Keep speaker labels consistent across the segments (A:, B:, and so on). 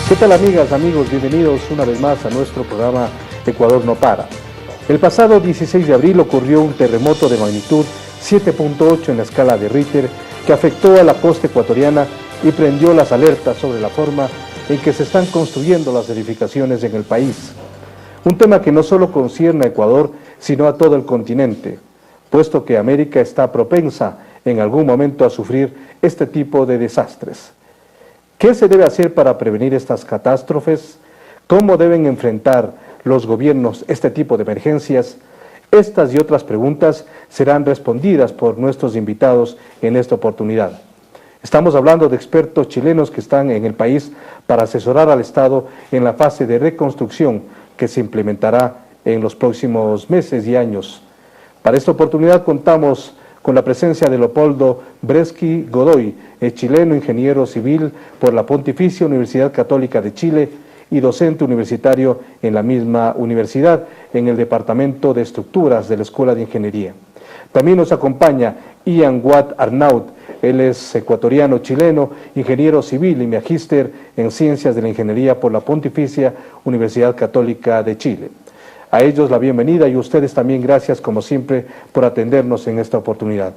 A: ¿Qué tal, amigas, amigos? Bienvenidos una vez más a nuestro programa Ecuador no para. El pasado 16 de abril ocurrió un terremoto de magnitud 7.8 en la escala de Richter que afectó a la costa ecuatoriana y prendió las alertas sobre la forma en que se están construyendo las edificaciones en el país. Un tema que no solo concierne a Ecuador, sino a todo el continente, puesto que América está propensa en algún momento a sufrir este tipo de desastres. ¿Qué se debe hacer para prevenir estas catástrofes? ¿Cómo deben enfrentar los gobiernos este tipo de emergencias? Estas y otras preguntas serán respondidas por nuestros invitados en esta oportunidad. Estamos hablando de expertos chilenos que están en el país para asesorar al Estado en la fase de reconstrucción que se implementará en los próximos meses y años. Para esta oportunidad contamos con la presencia de Leopoldo Bresky Godoy, chileno, ingeniero civil por la Pontificia Universidad Católica de Chile y docente universitario en la misma universidad en el Departamento de Estructuras de la Escuela de Ingeniería. También nos acompaña Ian Watt Arnaud, él es ecuatoriano-chileno, ingeniero civil y magíster en Ciencias de la Ingeniería por la Pontificia Universidad Católica de Chile. A ellos la bienvenida y a ustedes también gracias, como siempre, por atendernos en esta oportunidad.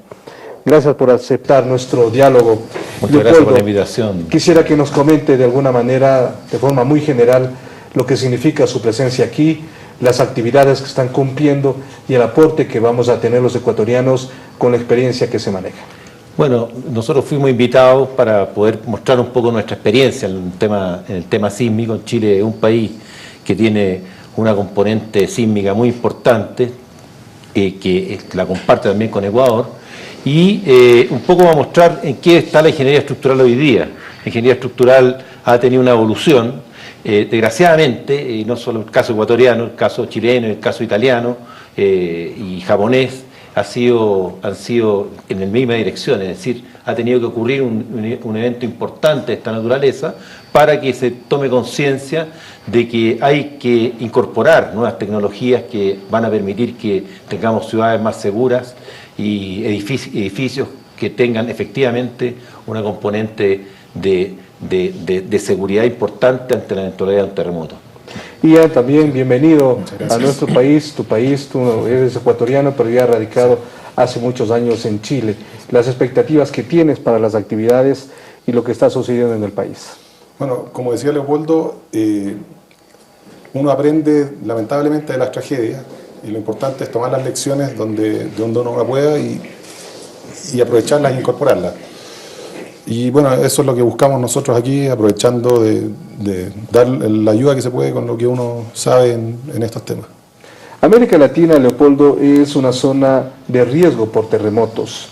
A: Gracias por aceptar nuestro diálogo.
B: Muchas gracias por la invitación.
A: Quisiera que nos comente de alguna manera, de forma muy general, lo que significa su presencia aquí, las actividades que están cumpliendo y el aporte que vamos a tener los ecuatorianos con la experiencia que se maneja.
B: Bueno, nosotros fuimos invitados para poder mostrar un poco nuestra experiencia en el tema sísmico. Chile es un país que tiene una componente sísmica muy importante, que la comparte también con Ecuador, y un poco va a mostrar en qué está la ingeniería estructural hoy día. La ingeniería estructural ha tenido una evolución, desgraciadamente, y no solo el caso ecuatoriano, el caso chileno, el caso italiano y japonés, han sido en la misma dirección, es decir, ha tenido que ocurrir un evento importante de esta naturaleza para que se tome conciencia de que hay que incorporar nuevas tecnologías que van a permitir que tengamos ciudades más seguras y edificios que tengan efectivamente una componente de seguridad importante ante la eventualidad de un terremoto.
A: Ian, también bienvenido a nuestro país. Tu país, tú eres ecuatoriano, pero ya radicado hace muchos años en Chile. Las expectativas que tienes para las actividades y lo que está sucediendo en el país.
C: Bueno, como decía Leopoldo, uno aprende lamentablemente de las tragedias y lo importante es tomar las lecciones donde uno la pueda y aprovecharlas e incorporarlas. Y bueno, eso es lo que buscamos nosotros aquí, aprovechando de dar la ayuda que se puede con lo que uno sabe en estos temas.
A: América Latina, Leopoldo, es una zona de riesgo por terremotos.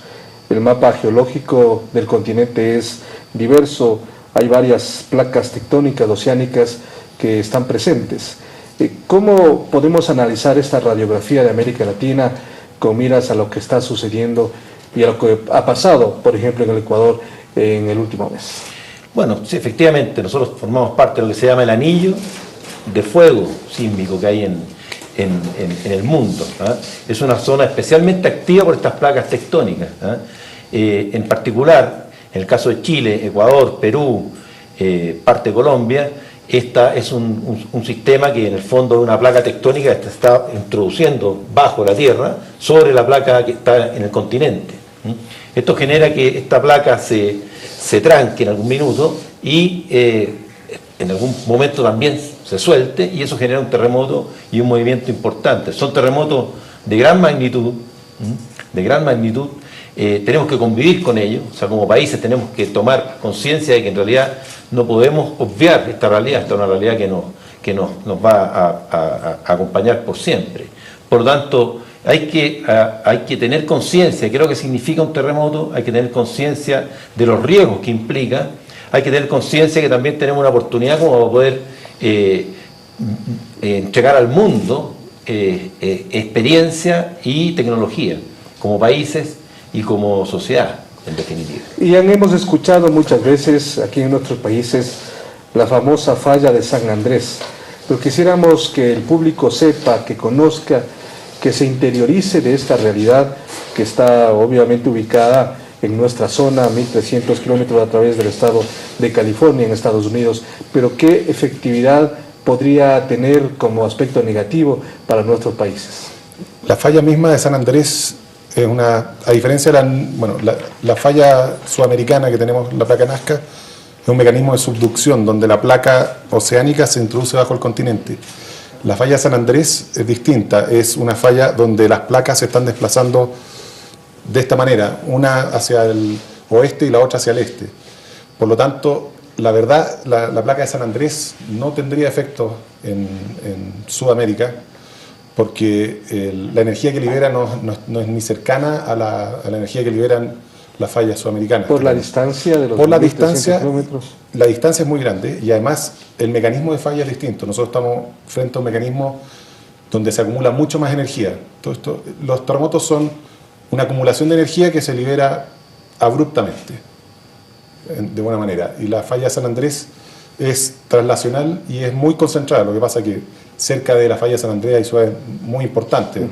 A: El mapa geológico del continente es diverso, hay varias placas tectónicas oceánicas que están presentes. ¿Cómo podemos analizar esta radiografía de América Latina con miras a lo que está sucediendo y a lo que ha pasado, por ejemplo, en el Ecuador en el último mes?
B: Bueno, sí, efectivamente, nosotros formamos parte de lo que se llama el anillo de fuego sísmico que hay en el mundo. Es una zona especialmente activa por estas placas tectónicas. En particular, en el caso de Chile, Ecuador, Perú, parte de Colombia, esta es un sistema que en el fondo es una placa tectónica que se está introduciendo bajo la tierra sobre la placa que está en el continente. Esto genera que esta placa se tranque en algún minuto y en algún momento también se suelte, y eso genera un terremoto y un movimiento importante. Son terremotos de gran magnitud, tenemos que convivir con ellos, o sea, como países tenemos que tomar conciencia de que en realidad no podemos obviar esta realidad. Esta es una realidad que nos va a acompañar por siempre. Por lo tanto, hay que tener conciencia de qué es lo que significa un terremoto, hay que tener conciencia de los riesgos que implica, hay que tener conciencia que también tenemos una oportunidad como para poder entregar al mundo experiencia y tecnología, como países y como sociedad, en definitiva.
A: Y hemos escuchado muchas veces aquí en nuestros países la famosa falla de San Andrés, pero quisiéramos que el público sepa, que conozca, que se interiorice de esta realidad que está obviamente ubicada en nuestra zona, 1.300 kilómetros a través del estado de California en Estados Unidos, pero ¿qué efectividad podría tener como aspecto negativo para nuestros países?
C: La falla misma de San Andrés es a diferencia de la falla sudamericana que tenemos, la placa Nazca, es un mecanismo de subducción donde la placa oceánica se introduce bajo el continente. La falla de San Andrés es distinta, es una falla donde las placas se están desplazando de esta manera, una hacia el oeste y la otra hacia el este. Por lo tanto, la verdad, la placa de San Andrés no tendría efecto en Sudamérica, porque la energía que libera no es ni cercana a la energía que liberan las fallas sudamericanas.
A: ¿Por la distancia de los 1.300 kilómetros?
C: La distancia es muy grande y además el mecanismo de falla es distinto. Nosotros estamos frente a un mecanismo donde se acumula mucho más energía. Los terremotos son una acumulación de energía que se libera abruptamente, de buena manera. Y la falla de San Andrés es traslacional y es muy concentrada. Lo que pasa es que cerca de la falla de San Andrés hay ciudades muy importantes,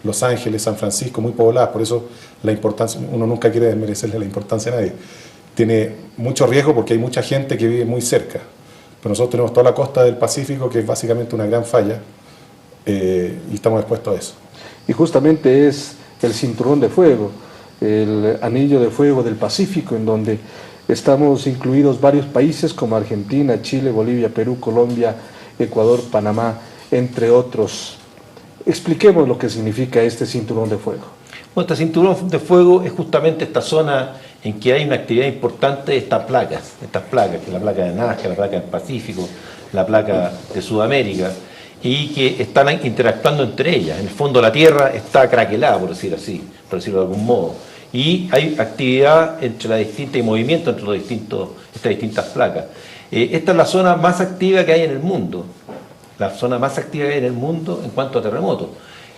C: Los Ángeles, San Francisco, muy pobladas, por eso la importancia, uno nunca quiere desmerecerle la importancia a nadie. Tiene mucho riesgo porque hay mucha gente que vive muy cerca, pero nosotros tenemos toda la costa del Pacífico, que es básicamente una gran falla, y estamos expuestos a eso.
A: Y justamente es el cinturón de fuego, el anillo de fuego del Pacífico, en donde estamos incluidos varios países como Argentina, Chile, Bolivia, Perú, Colombia, Ecuador, Panamá, entre otros. Expliquemos lo que significa este cinturón de fuego.
B: Bueno, este cinturón de fuego es justamente esta zona en que hay una actividad importante de estas placas, que es la placa de Nazca, la placa del Pacífico, la placa de Sudamérica, y que están interactuando entre ellas. En el fondo la Tierra está craquelada, por decirlo así, por decirlo de algún modo, y hay actividad entre las distintas y movimiento entre estas distintas placas. Esta es la zona más activa que hay en el mundo, la zona más activa que hay en el mundo en cuanto a terremotos.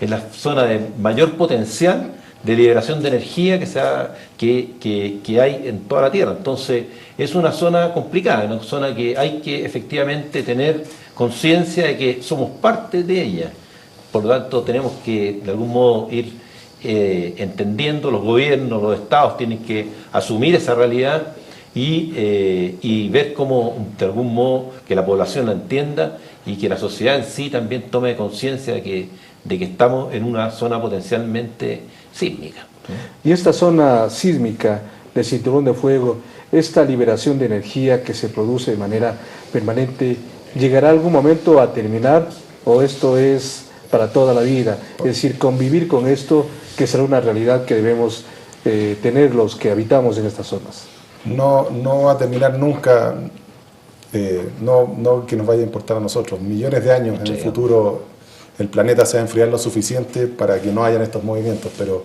B: Es la zona de mayor potencial de liberación de energía que hay en toda la Tierra. Entonces es una zona complicada, una zona que hay que efectivamente tener conciencia de que somos parte de ella. Por lo tanto tenemos que de algún modo ir entendiendo, los gobiernos, los estados tienen que asumir esa realidad y ver cómo de algún modo que la población la entienda y que la sociedad en sí también tome conciencia de que estamos en una zona potencialmente sísmica.
A: Y esta zona sísmica del cinturón de fuego, esta liberación de energía que se produce de manera permanente, ¿llegará algún momento a terminar o esto es para toda la vida? Es decir, convivir con esto, que será una realidad que debemos tener los que habitamos en estas zonas.
C: No va a terminar nunca, no que nos vaya a importar a nosotros. Millones de años en el futuro el planeta se va a enfriar lo suficiente para que no hayan estos movimientos, pero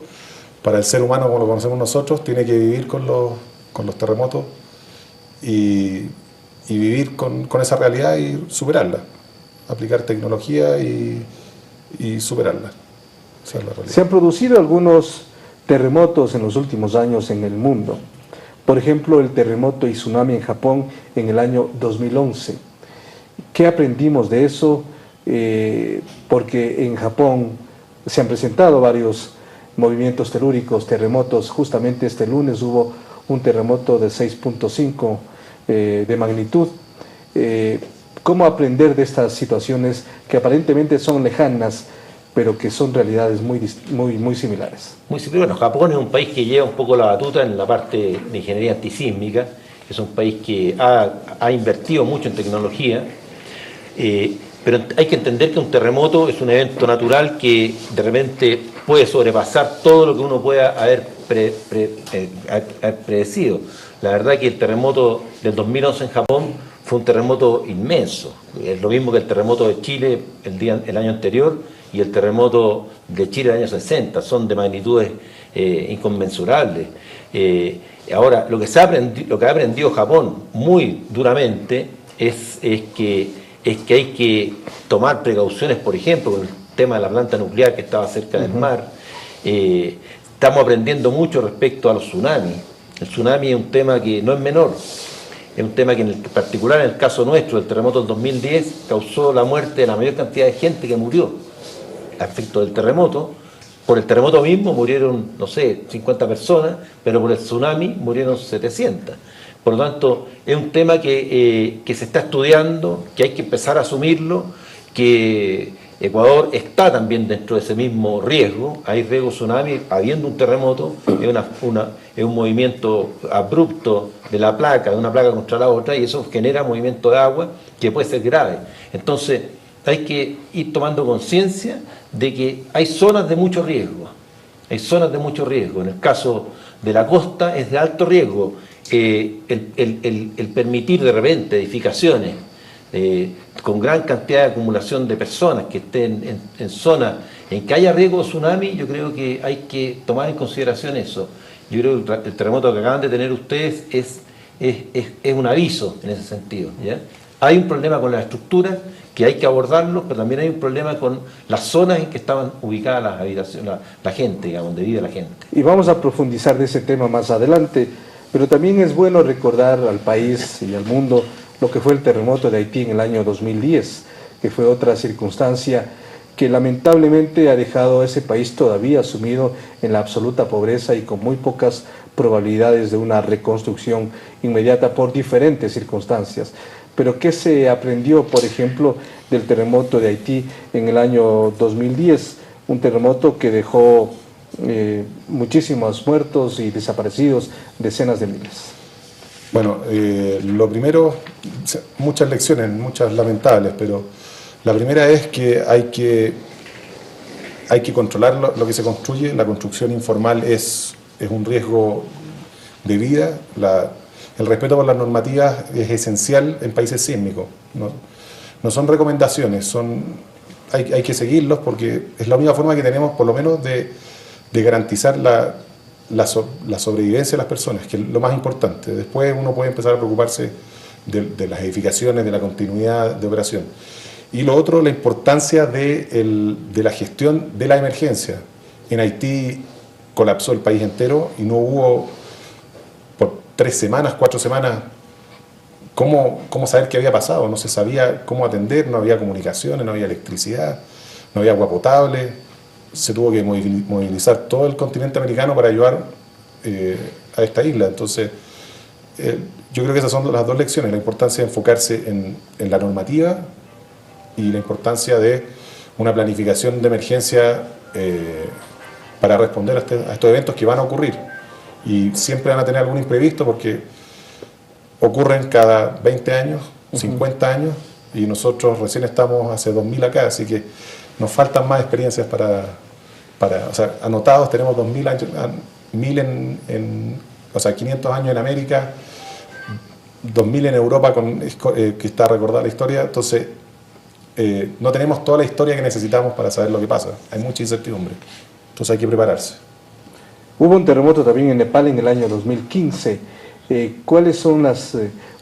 C: para el ser humano como lo conocemos nosotros tiene que vivir con los terremotos y vivir con esa realidad y superarla, aplicar tecnología y superarla. Esa es la realidad.
A: Se han producido algunos terremotos en los últimos años en el mundo. Por ejemplo, el terremoto y tsunami en Japón en el año 2011. ¿Qué aprendimos de eso? Porque en Japón se han presentado varios movimientos telúricos, terremotos. Justamente este lunes hubo un terremoto de 6.5 de magnitud. ¿Cómo aprender de estas situaciones que aparentemente son lejanas, pero que son realidades muy similares?
B: Muy similar. Bueno, Japón es un país que lleva un poco la batuta en la parte de ingeniería antisísmica, es un país que ha invertido mucho en tecnología, pero hay que entender que un terremoto es un evento natural que de repente puede sobrepasar todo lo que uno pueda haber predecido. La verdad que el terremoto del 2011 en Japón fue un terremoto inmenso, es lo mismo que el terremoto de Chile el año anterior y el terremoto de Chile del año 60, son de magnitudes inconmensurables. Ahora, lo que ha aprendido Japón muy duramente es que hay que tomar precauciones, por ejemplo, con el tema de la planta nuclear que estaba cerca del mar. Estamos aprendiendo mucho respecto a los tsunamis. El tsunami es un tema que no es menor, es un tema que en particular en el caso nuestro, el terremoto del 2010, causó la muerte de la mayor cantidad de gente que murió a efecto del terremoto, Por el terremoto mismo murieron, no sé, 50 personas, pero por el tsunami murieron 700. Por lo tanto, es un tema que se está estudiando, que hay que empezar a asumirlo, que Ecuador está también dentro de ese mismo riesgo. Hay riesgo tsunami, habiendo un terremoto, es un movimiento abrupto de la placa, de una placa contra la otra, y eso genera movimiento de agua que puede ser grave. Entonces, hay que ir tomando conciencia de que hay zonas de mucho riesgo. Hay zonas de mucho riesgo. En el caso de la costa es de alto riesgo. El permitir de repente edificaciones con gran cantidad de acumulación de personas que estén en zonas en que haya riesgo de tsunami, yo creo que hay que tomar en consideración eso. Yo creo que el terremoto que acaban de tener ustedes es un aviso en ese sentido, ¿ya? Hay un problema con las estructuras que hay que abordarlo, pero también hay un problema con las zonas en que estaban ubicadas las habitaciones, la gente, digamos, donde vive la gente.
A: Y vamos a profundizar de ese tema más adelante, pero también es bueno recordar al país y al mundo lo que fue el terremoto de Haití en el año 2010, que fue otra circunstancia que lamentablemente ha dejado a ese país todavía sumido en la absoluta pobreza y con muy pocas probabilidades de una reconstrucción inmediata por diferentes circunstancias. Pero ¿qué se aprendió, por ejemplo, del terremoto de Haití en el año 2010? Un terremoto que dejó muchísimos muertos y desaparecidos, decenas de miles.
C: Bueno, lo primero, muchas lecciones, muchas lamentables, pero la primera es que hay que controlar lo que se construye. La construcción informal es un riesgo de vida. El respeto por las normativas es esencial en países sísmicos. No son recomendaciones, hay que seguirlos porque es la única forma que tenemos, por lo menos, de garantizar la sobrevivencia de las personas, que es lo más importante. Después uno puede empezar a preocuparse de las edificaciones, de la continuidad de operación. Y lo otro, la importancia de la gestión de la emergencia. En Haití colapsó el país entero y no hubo, por 3 semanas, 4 semanas, cómo saber qué había pasado. No se sabía cómo atender, no había comunicaciones, no había electricidad, no había agua potable. Se tuvo que movilizar todo el continente americano para ayudar a esta isla. Entonces, yo creo que esas son las dos lecciones, la importancia de enfocarse en la normativa y la importancia de una planificación de emergencia para responder a estos eventos que van a ocurrir. Y siempre van a tener algún imprevisto porque ocurren cada 20 años, 50 años, y nosotros recién estamos hace 2000 acá, así que nos faltan más experiencias o sea, anotados tenemos 2000 años, 500 años en América, 2000 en Europa, que está recordada la historia. Entonces, no tenemos toda la historia que necesitamos para saber lo que pasa. Hay mucha incertidumbre. Entonces hay que prepararse.
A: Hubo un terremoto también en Nepal en el año 2015. ¿Cuáles son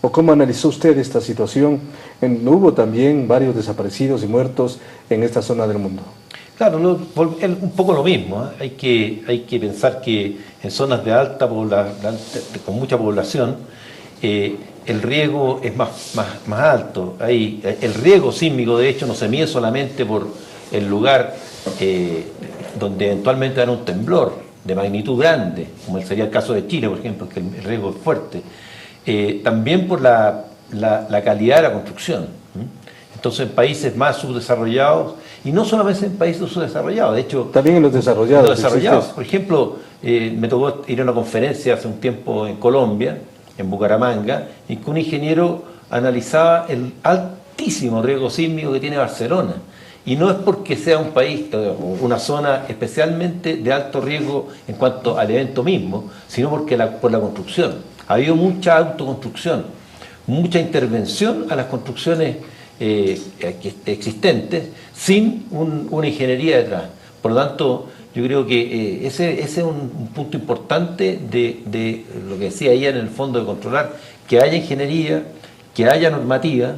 A: o cómo analizó usted esta situación? Hubo también varios desaparecidos y muertos en esta zona del mundo.
B: Claro, un poco lo mismo, ¿eh? Hay que pensar que en zonas de con mucha población, el riesgo es más alto. El riesgo sísmico, de hecho, no se mide solamente por el lugar donde eventualmente hay un temblor de magnitud grande, como sería el caso de Chile, por ejemplo, que el riesgo es fuerte, también por la calidad de la construcción. Entonces, en países más subdesarrollados, y no solamente en países subdesarrollados, de hecho...
A: También en los desarrollados.
B: Por ejemplo, me tocó ir a una conferencia hace un tiempo en Colombia, en Bucaramanga, en que un ingeniero analizaba el altísimo riesgo sísmico que tiene Barcelona. Y no es porque sea un país, una zona especialmente de alto riesgo en cuanto al evento mismo, sino porque por la construcción. Ha habido mucha autoconstrucción, mucha intervención a las construcciones existentes sin una ingeniería detrás. Por lo tanto, yo creo que ese es un punto importante de lo que decía ella en el fondo, de controlar, que haya ingeniería, que haya normativa,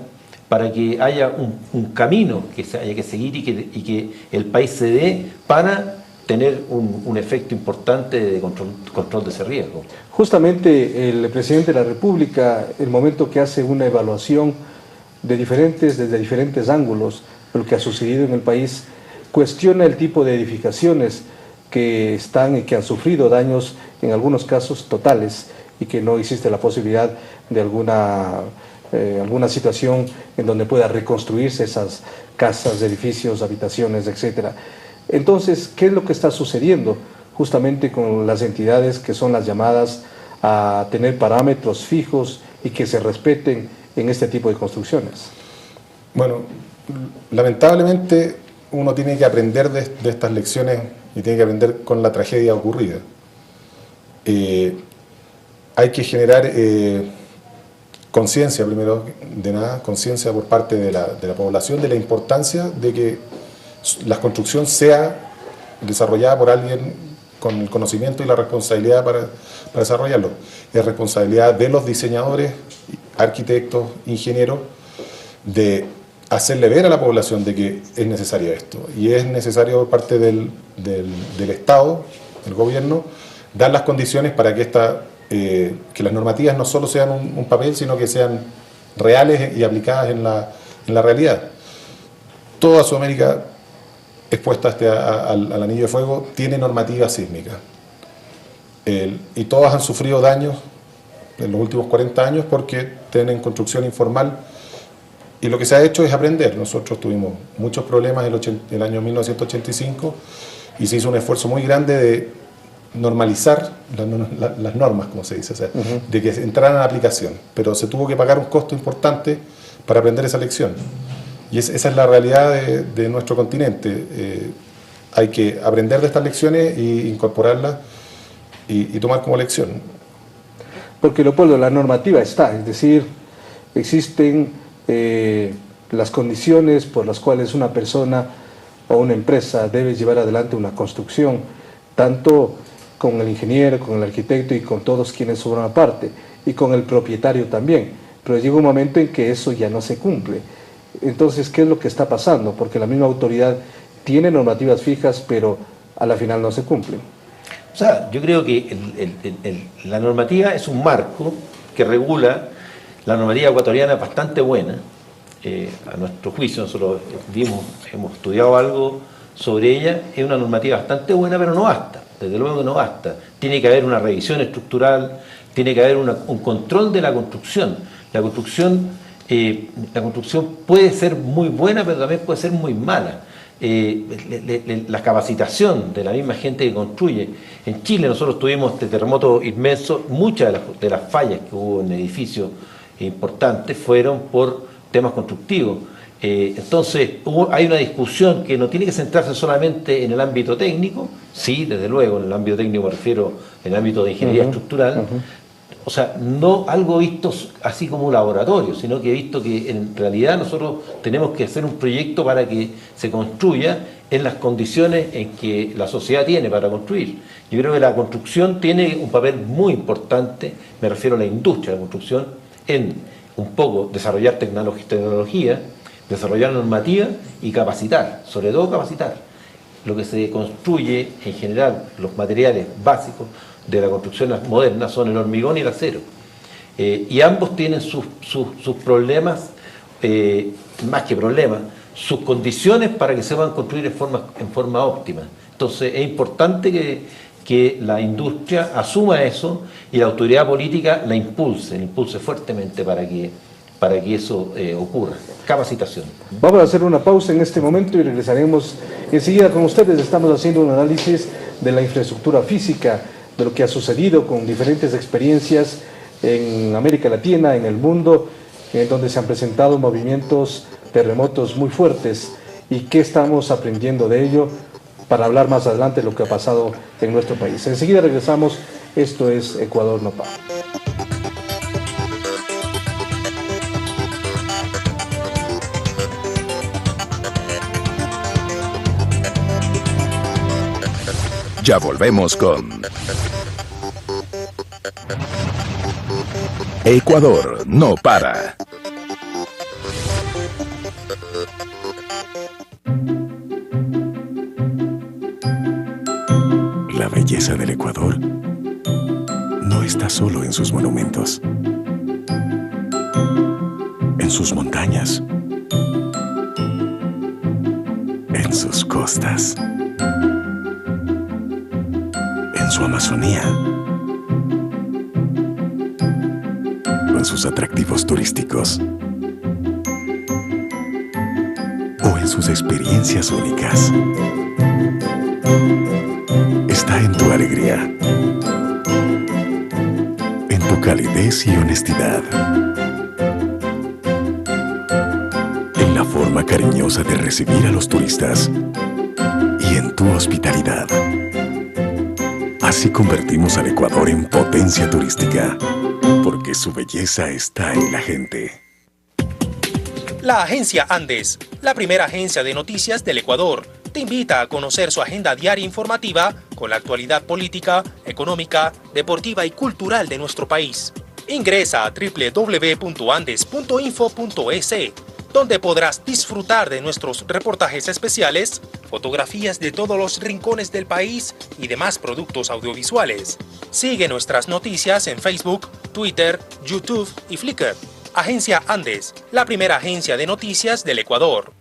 B: para que haya un camino que se haya que seguir y que el país se dé para tener un efecto importante de control de ese riesgo.
A: Justamente el presidente de la República, el momento que hace una evaluación desde diferentes ángulos de lo que ha sucedido en el país, cuestiona el tipo de edificaciones que están y que han sufrido daños, en algunos casos totales, y que no existe la posibilidad de alguna situación en donde pueda reconstruirse esas casas, edificios, habitaciones, etcétera. Entonces, ¿qué es lo que está sucediendo justamente con las entidades que son las llamadas a tener parámetros fijos y que se respeten en este tipo de construcciones?
C: Bueno, lamentablemente uno tiene que aprender de estas lecciones y tiene que aprender con la tragedia ocurrida. Hay que generar conciencia, primero de nada, conciencia por parte de la población de la importancia de que la construcción sea desarrollada por alguien con el conocimiento y la responsabilidad para desarrollarlo. Es responsabilidad de los diseñadores, arquitectos, ingenieros, de hacerle ver a la población de que es necesario esto. Y es necesario por parte del Estado, del gobierno, dar las condiciones para que que las normativas no solo sean un papel, sino que sean reales y aplicadas en la realidad. Toda Sudamérica expuesta al anillo de fuego tiene normativa sísmica. Y todas han sufrido daños en los últimos 40 años porque tienen construcción informal. Y lo que se ha hecho es aprender. Nosotros tuvimos muchos problemas en el año 1985 y se hizo un esfuerzo muy grande de normalizar las normas, como se dice, o sea, de que entraran a aplicación. Pero se tuvo que pagar un costo importante para aprender esa lección. Y esa es la realidad de nuestro continente. Hay que aprender de estas lecciones e incorporarlas y tomar como lección.
A: Porque, Leopoldo, la normativa está, es decir, existen las condiciones por las cuales una persona o una empresa debe llevar adelante una construcción, tanto con el ingeniero, con el arquitecto y con todos quienes forman parte, y con el propietario también. Pero llega un momento en que eso ya no se cumple. Entonces, ¿qué es lo que está pasando? Porque la misma autoridad tiene normativas fijas, pero a la final no se cumplen.
B: O sea, yo creo que la normativa es un marco que regula. La normativa ecuatoriana es bastante buena, a nuestro juicio. Nosotros hemos estudiado algo sobre ella. Es una normativa bastante buena, pero no basta, desde luego que no basta. Tiene que haber una revisión estructural, tiene que haber un control de la construcción. La construcción puede ser muy buena, pero también puede ser muy mala. La capacitación de la misma gente que construye. En Chile nosotros tuvimos este terremoto inmenso. Muchas de las fallas que hubo en edificios importantes fueron por temas constructivos. Entonces hay una discusión que no tiene que centrarse solamente en el ámbito técnico. Sí, desde luego, en el ámbito técnico me refiero en el ámbito de ingeniería estructural. O sea, no algo visto así como un laboratorio, sino que he visto que en realidad nosotros tenemos que hacer un proyecto para que se construya en las condiciones en que la sociedad tiene para construir. Yo creo que la construcción tiene un papel muy importante, me refiero a la industria de la construcción, en un poco desarrollar tecnología, desarrollar normativa y capacitar, sobre todo capacitar. Lo que se construye en general, los materiales básicos de la construcción moderna son el hormigón y el acero. Y ambos tienen sus problemas, más que problemas, sus condiciones para que se puedan construir en forma óptima. Entonces es importante que la industria asuma eso y la autoridad política la impulse fuertemente para que eso ocurra. Capacitación.
A: Vamos a hacer una pausa en este momento y regresaremos enseguida con ustedes. Estamos haciendo un análisis de la infraestructura física, de lo que ha sucedido con diferentes experiencias en América Latina, en el mundo, en donde se han presentado movimientos, terremotos muy fuertes, y qué estamos aprendiendo de ello para hablar más adelante de lo que ha pasado en nuestro país. Enseguida regresamos. Esto es Ecuador no para.
D: Ya volvemos con Ecuador no para. La belleza del Ecuador no está solo en sus monumentos, en sus montañas, en sus costas, su Amazonía o en sus atractivos turísticos o en sus experiencias únicas. Está en tu alegría, en tu calidez y honestidad, en la forma cariñosa de recibir a los turistas y en tu hospitalidad. Así convertimos al Ecuador en potencia turística, porque su belleza está en la gente.
E: La Agencia Andes, la primera agencia de noticias del Ecuador, te invita a conocer su agenda diaria informativa con la actualidad política, económica, deportiva y cultural de nuestro país. Ingresa a www.andes.info.es, donde podrás disfrutar de nuestros reportajes especiales, fotografías de todos los rincones del país y demás productos audiovisuales. Sigue nuestras noticias en Facebook, Twitter, YouTube y Flickr. Agencia Andes, la primera agencia de noticias del Ecuador.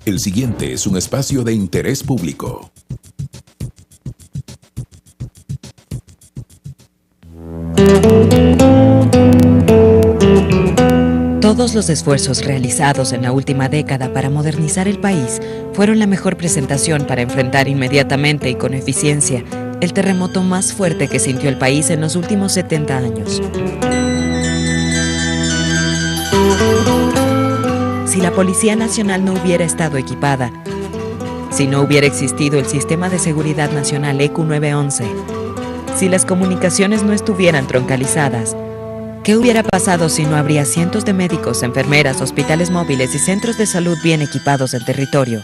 F: El siguiente es un espacio de interés público.
G: Todos los esfuerzos realizados en la última década para modernizar el país fueron la mejor presentación para enfrentar inmediatamente y con eficiencia el terremoto más fuerte que sintió el país en los últimos 70 años. Si la Policía Nacional no hubiera estado equipada, si no hubiera existido el Sistema de Seguridad Nacional ECU 911, si las comunicaciones no estuvieran troncalizadas, ¿qué hubiera pasado si no habría cientos de médicos, enfermeras, hospitales móviles y centros de salud bien equipados en territorio?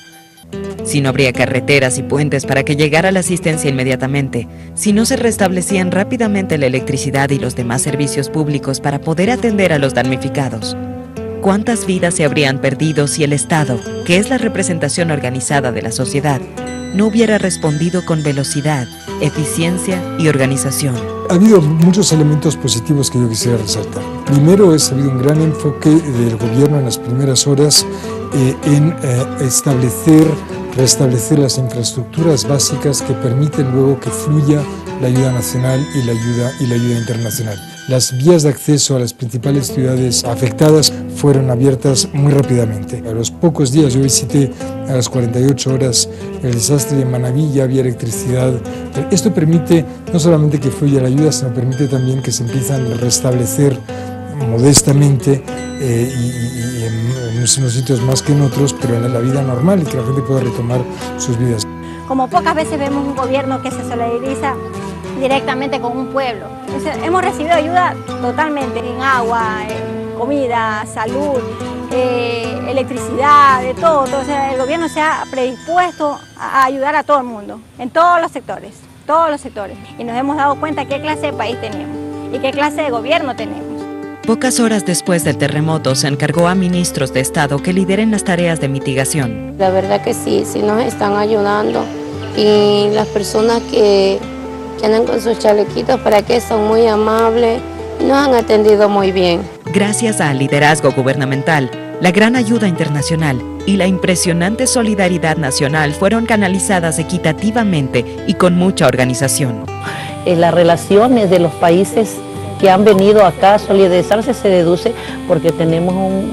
G: Si no habría carreteras y puentes para que llegara la asistencia inmediatamente, si no se restablecían rápidamente la electricidad y los demás servicios públicos para poder atender a los damnificados. ¿Cuántas vidas se habrían perdido si el Estado, que es la representación organizada de la sociedad, no hubiera respondido con velocidad, eficiencia y organización?
H: Ha habido muchos elementos positivos que yo quisiera resaltar. Primero, ha habido un gran enfoque del gobierno en las primeras horas en restablecer las infraestructuras básicas que permiten luego que fluya la ayuda nacional y la ayuda internacional. las vías de acceso a las principales ciudades afectadas fueron abiertas muy rápidamente. A los pocos días, yo visité a las 48 horas el desastre de Manabí, ya había electricidad. Esto permite no solamente que fluya la ayuda, sino permite también que se empiezan a restablecer modestamente y en unos sitios más que en otros, pero en la vida normal, y que la gente pueda retomar sus vidas.
I: Como pocas veces vemos un gobierno que se solidariza directamente con un pueblo. Entonces, hemos recibido ayuda totalmente en agua, comida, salud, electricidad, de todo. Entonces, el gobierno se ha predispuesto a ayudar a todo el mundo, en todos los sectores. Y nos hemos dado cuenta qué clase de país tenemos y qué clase de gobierno tenemos.
G: Pocas horas después del terremoto se encargó a ministros de Estado que lideren las tareas de mitigación.
J: La verdad que sí nos están ayudando, y las personas que andan con sus chalequitos para que son muy amables y nos han atendido muy bien.
G: Gracias al liderazgo gubernamental, la gran ayuda internacional y la impresionante solidaridad nacional fueron canalizadas equitativamente y con mucha organización.
K: Las relaciones de los países que han venido acá a solidarizarse se deduce porque tenemos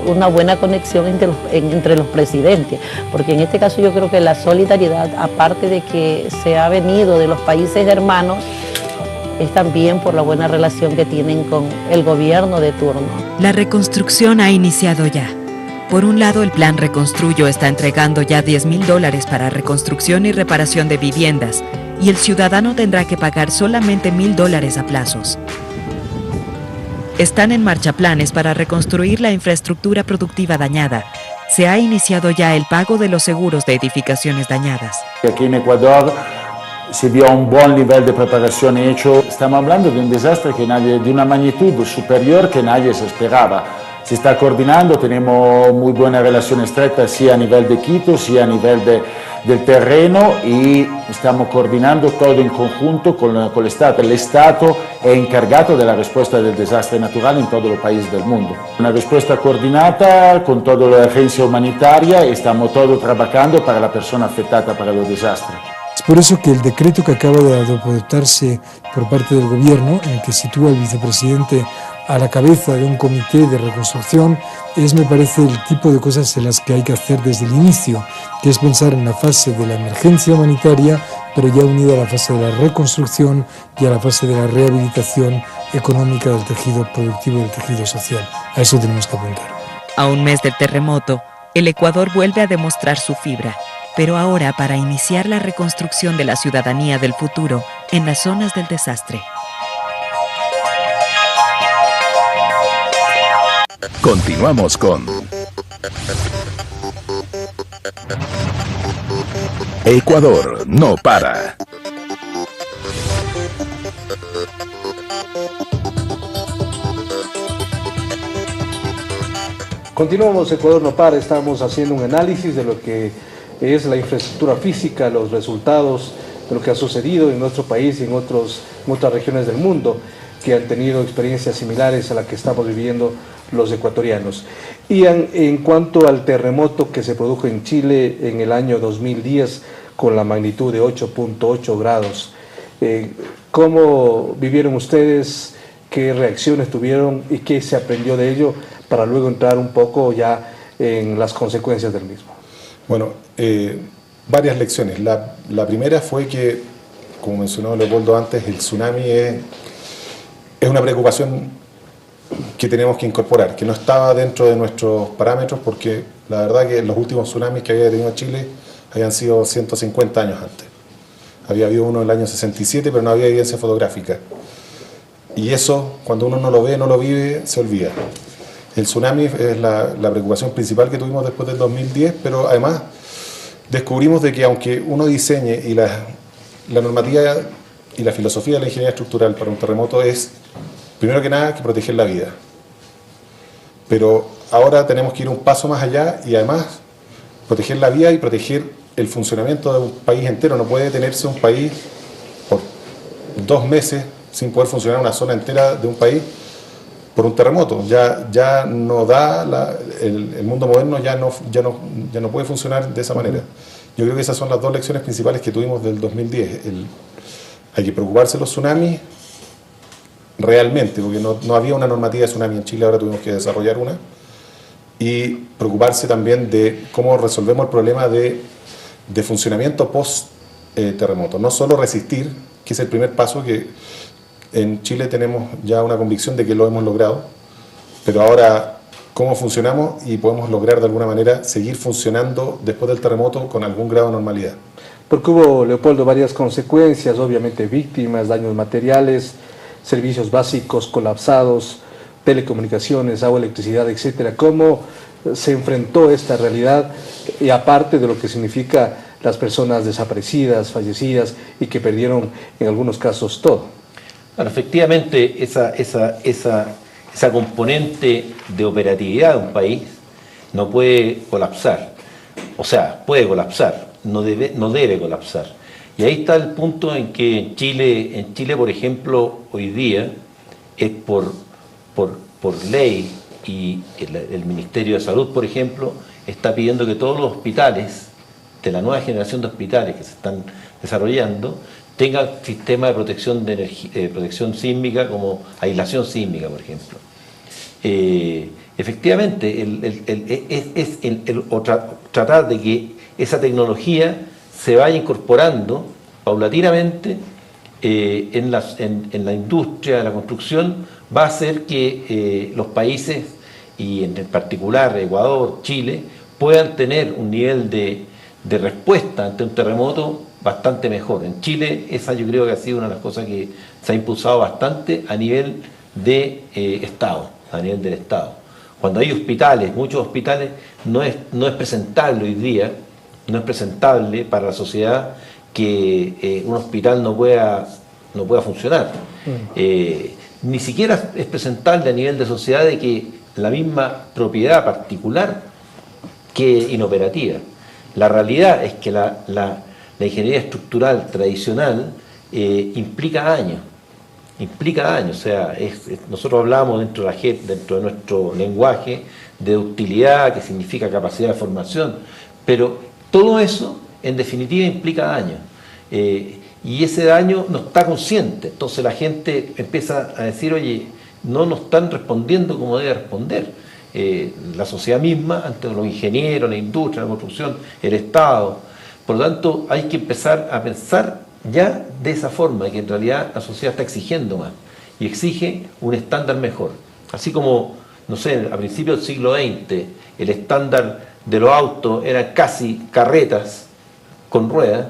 K: una buena conexión entre los presidentes, porque en este caso yo creo que la solidaridad, aparte de que se ha venido de los países hermanos, es también por la buena relación que tienen con el gobierno de turno.
G: La reconstrucción ha iniciado ya. Por un lado, el Plan Reconstruyo está entregando ya $10,000 para reconstrucción y reparación de viviendas, y el ciudadano tendrá que pagar solamente $1,000 a plazos. Están en marcha planes para reconstruir la infraestructura productiva dañada. Se ha iniciado ya el pago de los seguros de edificaciones dañadas.
L: Aquí en Ecuador se vio un buen nivel de preparación hecho. Estamos hablando de un desastre de una magnitud superior que nadie se esperaba. Se está coordinando, tenemos muy buena relación estrecha, sia a nivel de Quito, sia a nivel del terreno, y estamos coordinando todo en conjunto con el Estado. El Estado es encargado de la respuesta del desastre natural en todos los países del mundo. Una respuesta coordinada con toda la agencia humanitaria, y estamos todos trabajando para la persona afectada para los desastres.
H: Es por eso que el decreto que acaba de adoptarse por parte del gobierno, en el que sitúa al vicepresidente a la cabeza de un comité de reconstrucción, me parece el tipo de cosas en las que hay que hacer desde el inicio, que es pensar en la fase de la emergencia humanitaria, pero ya unida a la fase de la reconstrucción y a la fase de la rehabilitación económica del tejido productivo y del tejido social. A eso tenemos que apuntar.
G: A un mes del terremoto, el Ecuador vuelve a demostrar su fibra, pero ahora para iniciar la reconstrucción de la ciudadanía del futuro en las zonas del desastre.
F: Continuamos con Ecuador no para.
A: Continuamos, Ecuador no para. Estamos haciendo un análisis de lo que es la infraestructura física, los resultados de lo que ha sucedido en nuestro país y en otras regiones del mundo que han tenido experiencias similares a la que estamos viviendo los ecuatorianos. Ian, en cuanto al terremoto que se produjo en Chile en el año 2010 con la magnitud de 8.8 grados, ¿cómo vivieron ustedes? ¿Qué reacciones tuvieron y qué se aprendió de ello para luego entrar un poco ya en las consecuencias del mismo?
C: Bueno, varias lecciones. La primera fue que, como mencionó Leopoldo antes, el tsunami es una preocupación que tenemos que incorporar, que no estaba dentro de nuestros parámetros, porque la verdad que los últimos tsunamis que había tenido Chile habían sido 150 años antes. Había habido uno en el año 67, pero no había evidencia fotográfica. Y eso, cuando uno no lo ve, no lo vive, se olvida. El tsunami es la preocupación principal que tuvimos después del 2010, pero además descubrimos de que aunque uno diseñe y la normativa y la filosofía de la ingeniería estructural para un terremoto es, primero que nada, que proteger la vida. Pero ahora tenemos que ir un paso más allá y además proteger la vida y proteger el funcionamiento de un país entero. No puede detenerse un país por 2 meses sin poder funcionar una zona entera de un país por un terremoto. Ya no da, el mundo moderno ya no puede funcionar de esa manera. Yo creo que esas son las 2 lecciones principales que tuvimos del 2010. Hay que preocuparse de los tsunamis, realmente, porque no había una normativa de tsunami en Chile, ahora tuvimos que desarrollar una, y preocuparse también de cómo resolvemos el problema de funcionamiento post-terremoto. No solo resistir, que es el primer paso, que en Chile tenemos ya una convicción de que lo hemos logrado, pero ahora cómo funcionamos y podemos lograr de alguna manera seguir funcionando después del terremoto con algún grado de normalidad.
A: Porque hubo, Leopoldo, varias consecuencias, obviamente víctimas, daños materiales, servicios básicos colapsados, telecomunicaciones, agua, electricidad, etcétera. ¿Cómo se enfrentó esta realidad, y aparte de lo que significa las personas desaparecidas, fallecidas y que perdieron en algunos casos todo?
B: Bueno, efectivamente esa componente de operatividad de un país no puede colapsar, o sea, puede colapsar, no debe colapsar. Y ahí está el punto en que en Chile, por ejemplo, hoy día es por ley, y el Ministerio de Salud, por ejemplo, está pidiendo que todos los hospitales, de la nueva generación de hospitales que se están desarrollando, tengan sistema de protección de protección sísmica, como aislación sísmica, por ejemplo. Efectivamente, tratar de que esa tecnología se vaya incorporando paulatinamente en la industria de la construcción, va a hacer que los países, y en particular Ecuador, Chile, puedan tener un nivel de respuesta ante un terremoto bastante mejor. En Chile esa yo creo que ha sido una de las cosas que se ha impulsado bastante a nivel de Estado, a nivel del Estado. Cuando hay hospitales, muchos hospitales, no es presentable hoy día, no es presentable para la sociedad que un hospital no pueda funcionar. Ni siquiera es presentable a nivel de sociedad de que la misma propiedad particular quede inoperativa. La realidad es que la ingeniería estructural tradicional implica años, o sea, nosotros hablamos dentro de nuestro lenguaje de ductilidad, que significa capacidad de formación, pero todo eso en definitiva implica daño, y ese daño no está consciente. Entonces la gente empieza a decir, oye, no nos están respondiendo como debe responder. La sociedad misma, ante los ingenieros, la industria, la construcción, el Estado. Por lo tanto, hay que empezar a pensar ya de esa forma, que en realidad la sociedad está exigiendo más y exige un estándar mejor. Así como, no sé, a principios del siglo XX el estándar de los autos eran casi carretas con ruedas,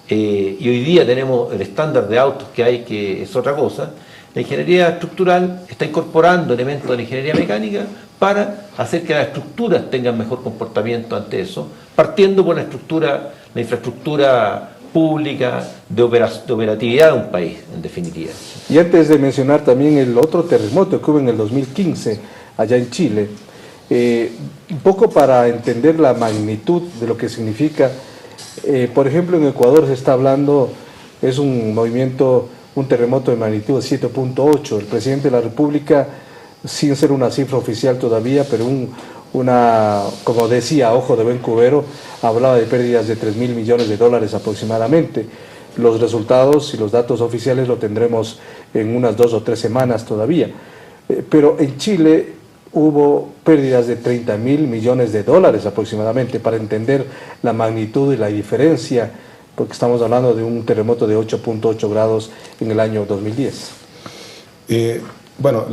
B: y hoy día tenemos el estándar de autos que hay, que es otra cosa. La ingeniería estructural está incorporando elementos de la ingeniería mecánica para hacer que las estructuras tengan mejor comportamiento ante eso, partiendo por la infraestructura pública de operatividad de un país, en definitiva.
A: Y antes de mencionar también el otro terremoto que hubo en el 2015, allá en Chile, un poco para entender la magnitud de lo que significa, por ejemplo, en Ecuador se está hablando, es un terremoto de magnitud de 7.8. El presidente de la República, sin ser una cifra oficial todavía, pero como decía, ojo de buen cubero, hablaba de pérdidas de 3.000 millones de dólares aproximadamente. Los resultados y los datos oficiales lo tendremos en unas 2 o 3 semanas todavía. Pero en Chile hubo pérdidas de 30.000 millones de dólares aproximadamente, para entender la magnitud y la diferencia, porque estamos hablando de un terremoto de 8.8 grados en el año 2010.
C: Bueno,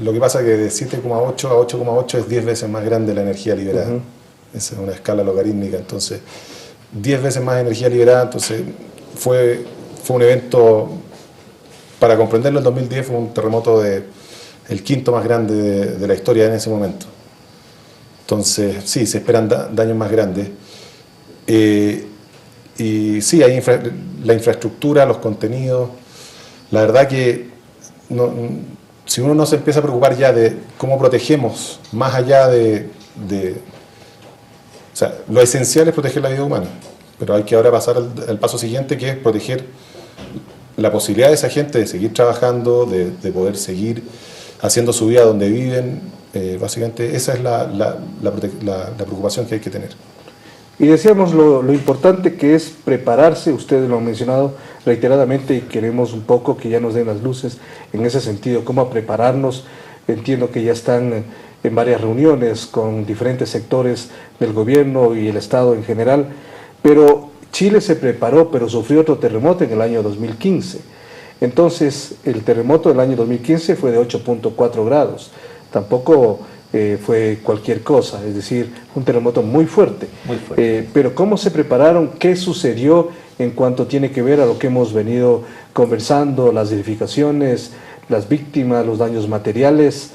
C: lo que pasa es que de 7,8 a 8,8 es 10 veces más grande la energía liberada. Esa es una escala logarítmica, entonces 10 veces más energía liberada. Entonces fue un evento, para comprenderlo, el 2010 fue un terremoto el quinto más grande de la historia en ese momento. Entonces sí, se esperan daños más grandes. Y sí, hay la infraestructura, los contenidos. La verdad que si uno no se empieza a preocupar ya de cómo protegemos, más allá o sea, lo esencial es proteger la vida humana, pero hay que ahora pasar al paso siguiente, que es proteger la posibilidad de esa gente de seguir trabajando, de poder seguir haciendo su vida donde viven. Básicamente esa es la preocupación que hay que tener.
A: Y decíamos lo importante que es prepararse, ustedes lo han mencionado reiteradamente y queremos un poco que ya nos den las luces en ese sentido, cómo prepararnos. Entiendo que ya están en varias reuniones con diferentes sectores del gobierno y el Estado en general, pero Chile se preparó, pero sufrió otro terremoto en el año 2015. Entonces, el terremoto del año 2015 fue de 8.4 grados, tampoco fue cualquier cosa, es decir, un terremoto muy fuerte.
B: Muy fuerte.
A: Pero ¿cómo se prepararon? ¿Qué sucedió en cuanto tiene que ver a lo que hemos venido conversando, las edificaciones, las víctimas, los daños materiales?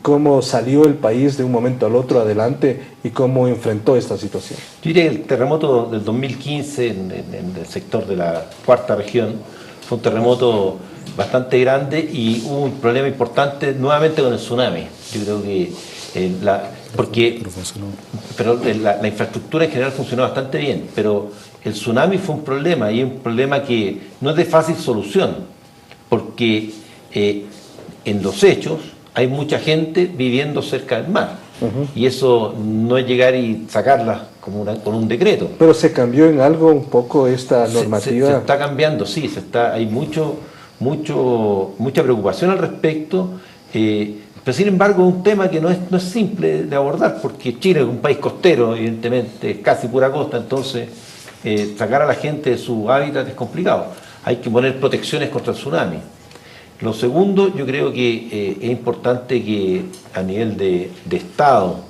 A: ¿Cómo salió el país de un momento al otro adelante y cómo enfrentó esta situación?
B: Yo diría que el terremoto del 2015 en el sector de la cuarta región fue un terremoto bastante grande y hubo un problema importante nuevamente con el tsunami. Yo creo que la infraestructura en general funcionó bastante bien, pero el tsunami fue un problema y un problema que no es de fácil solución, porque en los hechos hay mucha gente viviendo cerca del mar. Y eso no es llegar y sacarla con un decreto.
A: Pero se cambió en algo un poco esta normativa.
B: Se está cambiando, sí, hay mucha preocupación al respecto, pero sin embargo es un tema que no es simple de abordar, porque Chile es un país costero, evidentemente, es casi pura costa, entonces sacar a la gente de su hábitat es complicado. Hay que poner protecciones contra el tsunami. Lo segundo, yo creo que es importante que a nivel de Estado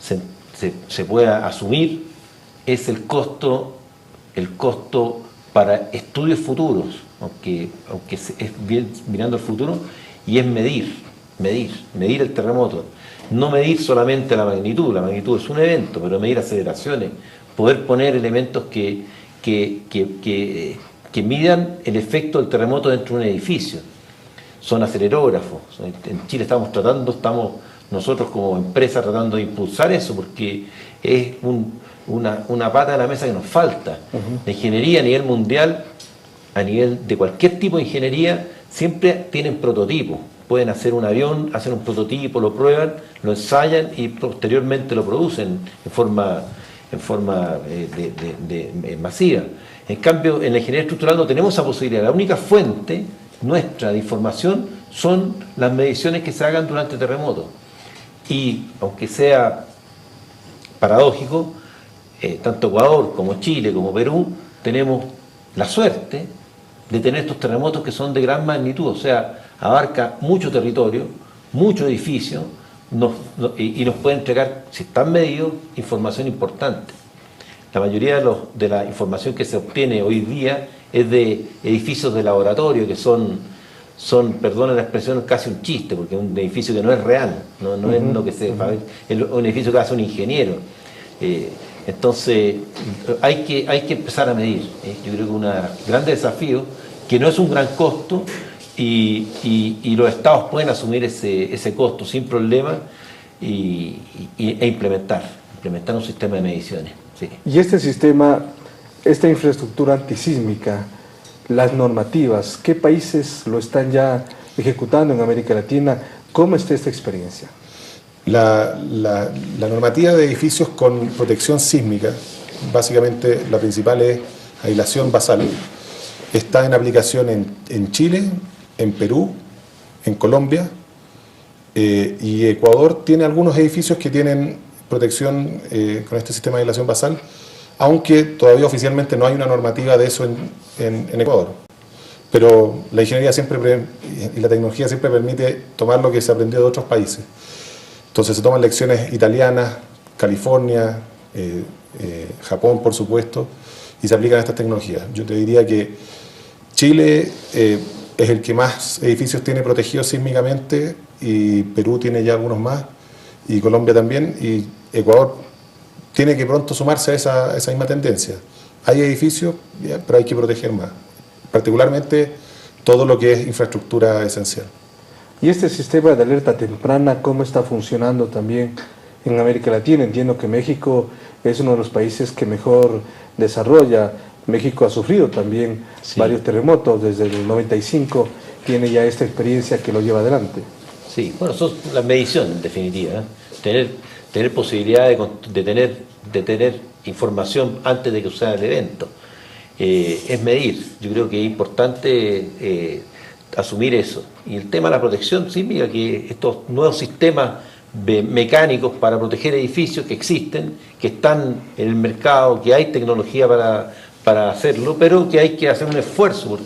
B: se pueda asumir es el costo para estudios futuros, aunque es bien mirando el futuro, y es medir el terremoto. No medir solamente la magnitud es un evento, pero medir aceleraciones, poder poner elementos que midan el efecto del terremoto dentro de un edificio. Son acelerógrafos. En Chile estamos nosotros como empresa tratando de impulsar eso, porque es una pata de la mesa que nos falta. La ingeniería a nivel mundial, a nivel de cualquier tipo de ingeniería, siempre tienen prototipos. Pueden hacer un avión, hacer un prototipo, lo prueban, lo ensayan y posteriormente lo producen en forma masiva. En cambio, en la ingeniería estructural no tenemos esa posibilidad. La única fuente nuestra de información son las mediciones que se hagan durante terremotos. Y aunque sea paradójico, tanto Ecuador como Chile como Perú tenemos la suerte de tener estos terremotos que son de gran magnitud, o sea, abarca mucho territorio, mucho edificio, y nos puede entregar, si están medidos, información importante. La mayoría de la información que se obtiene hoy día es de edificios de laboratorio que son, perdona la expresión, casi un chiste, porque es un edificio que no es real, no es lo que se fabrica, es un edificio que hace un ingeniero. Entonces hay que empezar a medir. Yo creo que un gran desafío, que no es un gran costo, y los estados pueden asumir ese costo sin problema e implementar un sistema de mediciones. Sí.
A: Y este sistema, esta infraestructura antisísmica, las normativas, ¿qué países lo están ya ejecutando en América Latina? ¿Cómo está esta experiencia?
C: La normativa de edificios con protección sísmica, básicamente la principal es aislación basal, está en aplicación en Chile, en Perú, en Colombia, y Ecuador tiene algunos edificios que tienen protección con este sistema de aislación basal, aunque todavía oficialmente no hay una normativa de eso en Ecuador. Pero la ingeniería y la tecnología siempre permite tomar lo que se aprendió de otros países. Entonces se toman lecciones italianas, California, Japón, por supuesto, y se aplican estas tecnologías. Yo te diría que Chile es el que más edificios tiene protegidos sísmicamente, y Perú tiene ya algunos más, y Colombia también, y Ecuador tiene que pronto sumarse a esa misma tendencia. Hay edificios, pero hay que proteger más, particularmente todo lo que es infraestructura esencial.
A: ¿Y este sistema de alerta temprana cómo está funcionando también en América Latina? Entiendo que México es uno de los países que mejor desarrolla. México ha sufrido también varios terremotos, desde el 95 tiene ya esta experiencia que lo lleva adelante.
B: Sí, bueno, eso es la medición en definitiva, tener posibilidad de tener información antes de que suceda el evento. Es medir. Yo creo que es importante asumir eso. Y el tema de la protección sísmica, que estos nuevos sistemas mecánicos para proteger edificios que existen, que están en el mercado, que hay tecnología para hacerlo, pero que hay que hacer un esfuerzo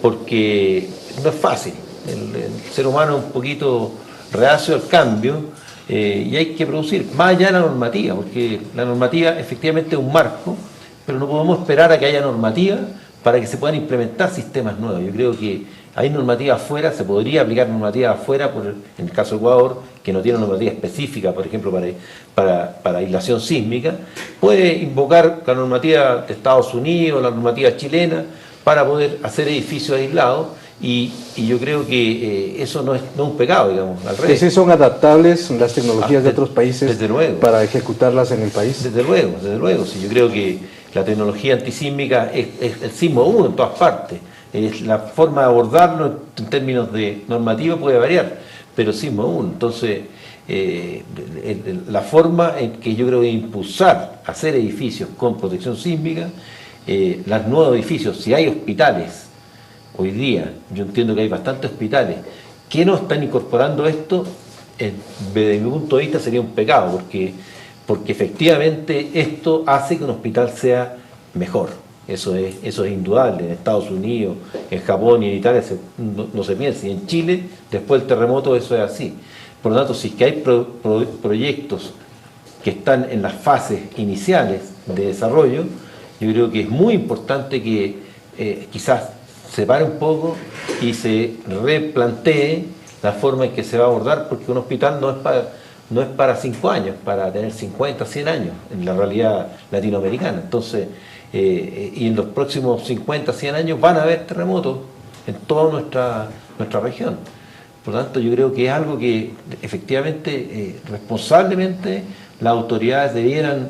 B: porque no es fácil. El ser humano es un poquito reacio al cambio y hay que producir más allá de la normativa, porque la normativa efectivamente es un marco, pero no podemos esperar a que haya normativa para que se puedan implementar sistemas nuevos. Yo creo que hay normativa afuera, se podría aplicar normativa afuera, en el caso de Ecuador, que no tiene normativa específica, por ejemplo, para aislación sísmica, puede invocar la normativa de Estados Unidos, la normativa chilena, para poder hacer edificios aislados, y yo creo que eso no es un pecado, digamos, al revés.
A: ¿Sí son adaptables las tecnologías de otros países para ejecutarlas en el país?
B: Desde luego, sí, yo creo que la tecnología antisísmica es el sismo 1 en todas partes. La forma de abordarlo en términos de normativa puede variar, pero sismo 1. Entonces, la forma en que yo creo de impulsar hacer edificios con protección sísmica, los nuevos edificios, si hay hospitales, hoy día yo entiendo que hay bastantes hospitales que no están incorporando esto, desde mi punto de vista sería un pecado, porque efectivamente esto hace que un hospital sea mejor. Eso es indudable. En Estados Unidos, en Japón y en Italia no se piensa. Y en Chile, después del terremoto, eso es así. Por lo tanto, si es que hay proyectos que están en las fases iniciales de desarrollo, yo creo que es muy importante que quizás se pare un poco y se replantee la forma en que se va a abordar, porque un hospital no es para 5 años, para tener 50, 100 años en la realidad latinoamericana. Entonces, y en los próximos 50, 100 años van a haber terremotos en toda nuestra región. Por lo tanto, yo creo que es algo que efectivamente, responsablemente, las autoridades debieran,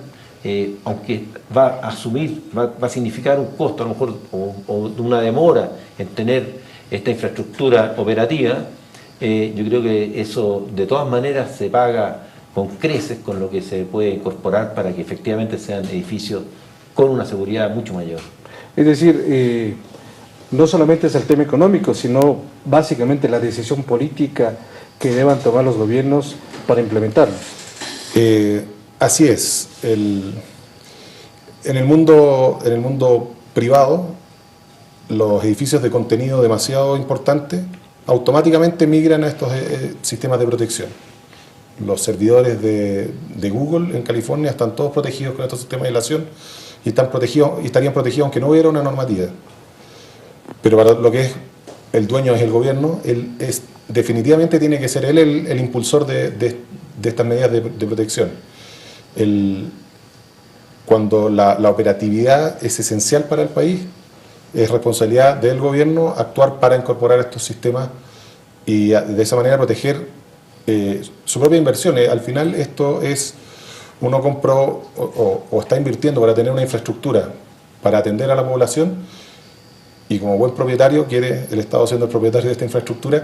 B: aunque va a significar un costo a lo mejor, o una demora en tener esta infraestructura operativa, yo creo que eso de todas maneras se paga con creces con lo que se puede incorporar para que efectivamente sean edificios con una seguridad mucho mayor.
A: Es decir, no solamente es el tema económico, sino básicamente la decisión política que deban tomar los gobiernos para implementarlo.
C: Así es. En el mundo privado, los edificios de contenido demasiado importante automáticamente migran a estos sistemas de protección. Los servidores de Google en California están todos protegidos con estos sistemas de aislación y estarían protegidos aunque no hubiera una normativa. Pero para lo que es el dueño es el gobierno, definitivamente tiene que ser él el impulsor de estas medidas de protección. Cuando la operatividad es esencial para el país, es responsabilidad del gobierno actuar para incorporar estos sistemas y de esa manera proteger su propia inversión. Al final esto es, uno compró o está invirtiendo para tener una infraestructura para atender a la población, y como buen propietario, el Estado siendo el propietario de esta infraestructura,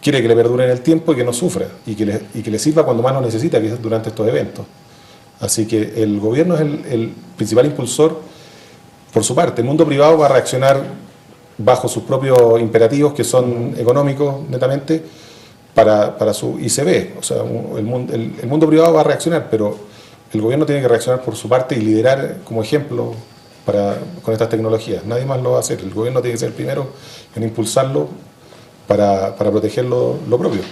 C: quiere que le perdure en el tiempo y que no sufra, y que le sirva cuando más lo necesita, que es durante estos eventos. Así que el gobierno es el principal impulsor por su parte. El mundo privado va a reaccionar bajo sus propios imperativos, que son económicos netamente, y se ve. O sea, el mundo privado va a reaccionar, pero el gobierno tiene que reaccionar por su parte y liderar como ejemplo con estas tecnologías. Nadie más lo va a hacer. El gobierno tiene que ser el primero en impulsarlo para proteger lo propio.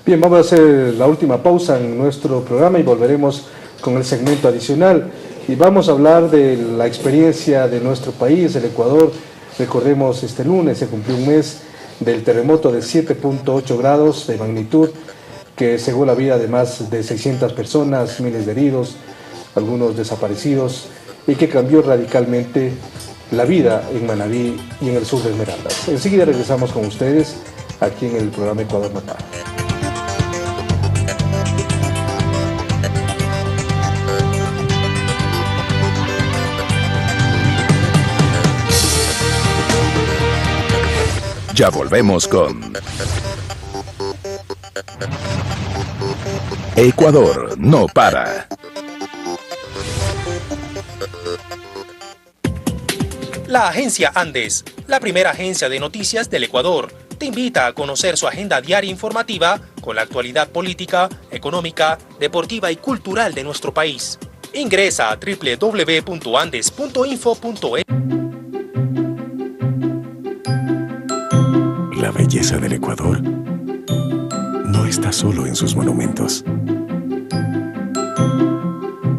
A: Bien, vamos a hacer la última pausa en nuestro programa y volveremos con el segmento adicional. Y vamos a hablar de la experiencia de nuestro país, el Ecuador. Recordemos, este lunes se cumplió un mes del terremoto de 7.8 grados de magnitud, que cegó la vida de más de 600 personas, miles de heridos, algunos desaparecidos, y que cambió radicalmente la vida en Manabí y en el sur de Esmeraldas. Enseguida regresamos con ustedes aquí en el programa Ecuador No Para.
F: Ya volvemos con Ecuador No Para.
E: La agencia Andes, la primera agencia de noticias del Ecuador, te invita a conocer su agenda diaria informativa con la actualidad política, económica, deportiva y cultural de nuestro país. Ingresa a www.andes.info.es.
D: La belleza del Ecuador no está solo en sus monumentos,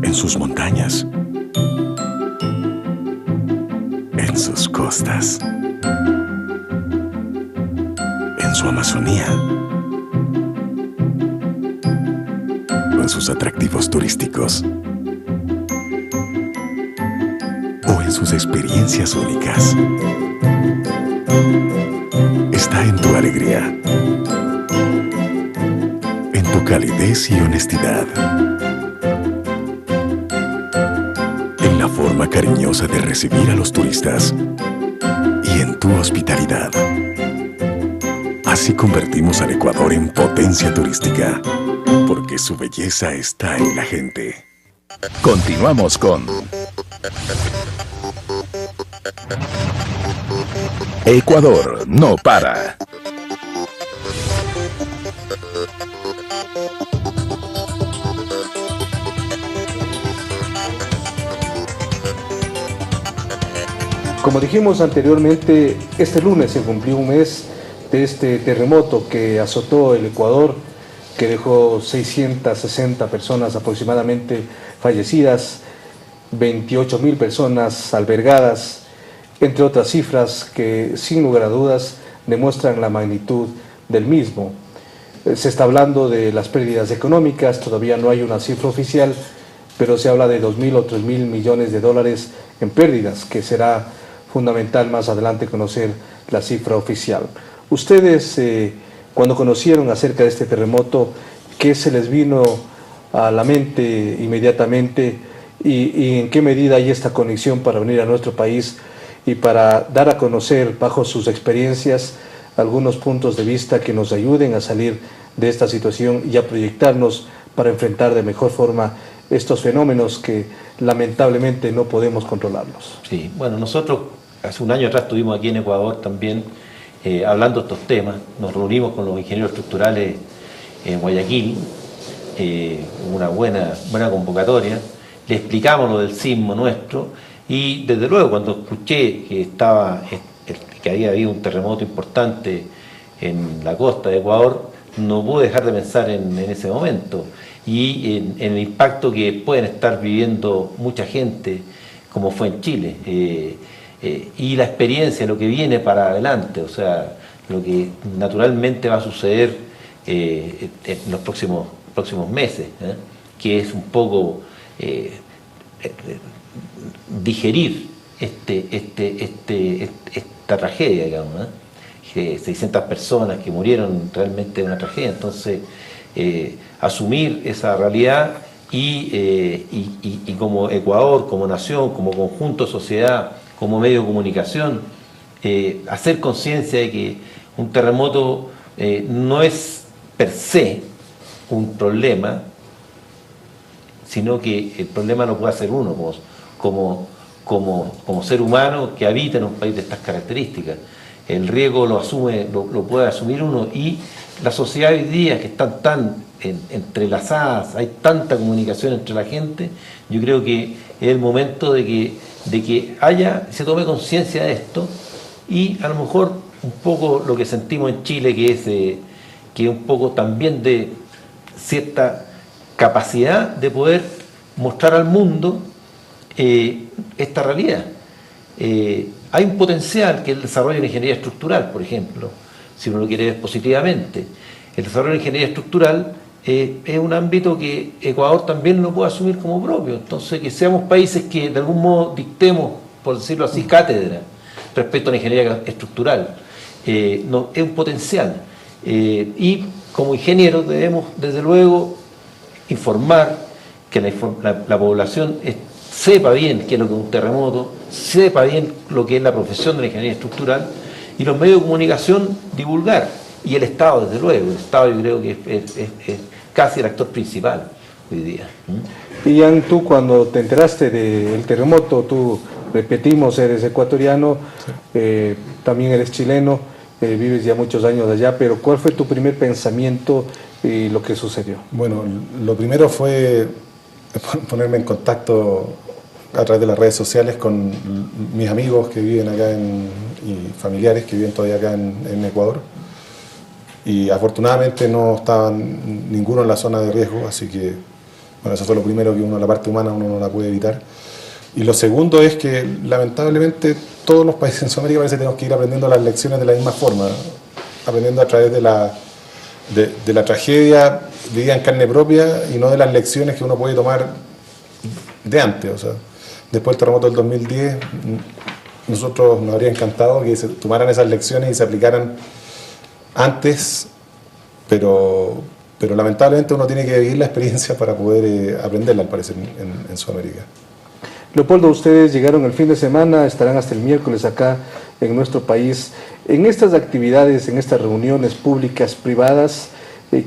D: en sus montañas, en sus costas, en su Amazonía o en sus atractivos turísticos o en sus experiencias únicas. Está en tu alegría, en tu calidez y honestidad, en la forma cariñosa de recibir a los turistas y en tu hospitalidad. Así convertimos al Ecuador en potencia turística, porque su belleza está en la gente.
F: Continuamos con Ecuador no para.
A: Como dijimos anteriormente, este lunes se cumplió un mes de este terremoto que azotó el Ecuador, que dejó 660 personas aproximadamente fallecidas, 28.000 personas albergadas, entre otras cifras que sin lugar a dudas demuestran la magnitud del mismo. Se está hablando de las pérdidas económicas, todavía no hay una cifra oficial, pero se habla de 2.000 o 3.000 millones de dólares en pérdidas, que será fundamental más adelante conocer la cifra oficial. Ustedes, cuando conocieron acerca de este terremoto, ¿qué se les vino a la mente inmediatamente y en qué medida hay esta conexión para venir a nuestro país y para dar a conocer bajo sus experiencias algunos puntos de vista que nos ayuden a salir de esta situación y a proyectarnos para enfrentar de mejor forma estos fenómenos que lamentablemente no podemos controlarlos?
B: Sí, bueno, nosotros hace un año atrás estuvimos aquí en Ecuador también hablando de estos temas. Nos reunimos con los ingenieros estructurales en Guayaquil, una buena convocatoria, le explicamos lo del sismo nuestro y desde luego cuando escuché que había habido un terremoto importante en la costa de Ecuador, no pude dejar de pensar en ese momento y en el impacto que pueden estar viviendo mucha gente, como fue en Chile, y la experiencia, lo que viene para adelante, o sea, lo que naturalmente va a suceder en los próximos meses, que es un poco digerir esta tragedia, digamos, 600 personas que murieron realmente de una tragedia. Entonces, asumir esa realidad y como Ecuador, como nación, como conjunto de sociedad, como medio de comunicación, hacer conciencia de que un terremoto no es per se un problema, sino que el problema lo puede hacer uno como ser humano que habita en un país de estas características. El riesgo lo puede asumir uno, y la sociedad hoy día, que están tan entrelazadas, hay tanta comunicación entre la gente, yo creo que es el momento de que se tome conciencia de esto, y a lo mejor un poco lo que sentimos en Chile, que es un poco también de cierta capacidad de poder mostrar al mundo esta realidad. Hay un potencial que es el desarrollo de la ingeniería estructural, por ejemplo, si uno lo quiere ver positivamente. El desarrollo de la ingeniería estructural es un ámbito que Ecuador también lo puede asumir como propio. Entonces, que seamos países que de algún modo dictemos, por decirlo así, cátedra respecto a la ingeniería estructural. Es un potencial. Y como ingenieros debemos, desde luego, informar, que la población sepa bien qué es lo que es un terremoto, sepa bien lo que es la profesión de la ingeniería estructural, y los medios de comunicación divulgar, y el Estado, desde luego. El Estado, yo creo que es casi el actor principal hoy día.
A: Y Ian, tú cuando te enteraste del terremoto, tú repetimos, eres ecuatoriano,
C: Sí.
A: también eres chileno, vives ya muchos años allá, pero ¿cuál fue tu primer pensamiento y lo que sucedió?
C: Bueno, lo primero fue ponerme en contacto a través de las redes sociales con mis amigos que viven acá y familiares que viven todavía acá en Ecuador. Y afortunadamente no estaban ninguno en la zona de riesgo, así que bueno, eso fue lo primero, que la parte humana uno no la puede evitar. Y lo segundo es que lamentablemente todos los países en Sudamérica parece que tenemos que ir aprendiendo las lecciones de la misma forma, aprendiendo a través de la tragedia vivida en carne propia y no de las lecciones que uno puede tomar de antes. O sea, después del terremoto del 2010, nosotros nos habría encantado que se tomaran esas lecciones y se aplicaran antes, pero lamentablemente uno tiene que vivir la experiencia para poder aprenderla, al parecer, en Sudamérica.
A: Leopoldo, ustedes llegaron el fin de semana, estarán hasta el miércoles acá en nuestro país. En estas actividades, en estas reuniones públicas, privadas,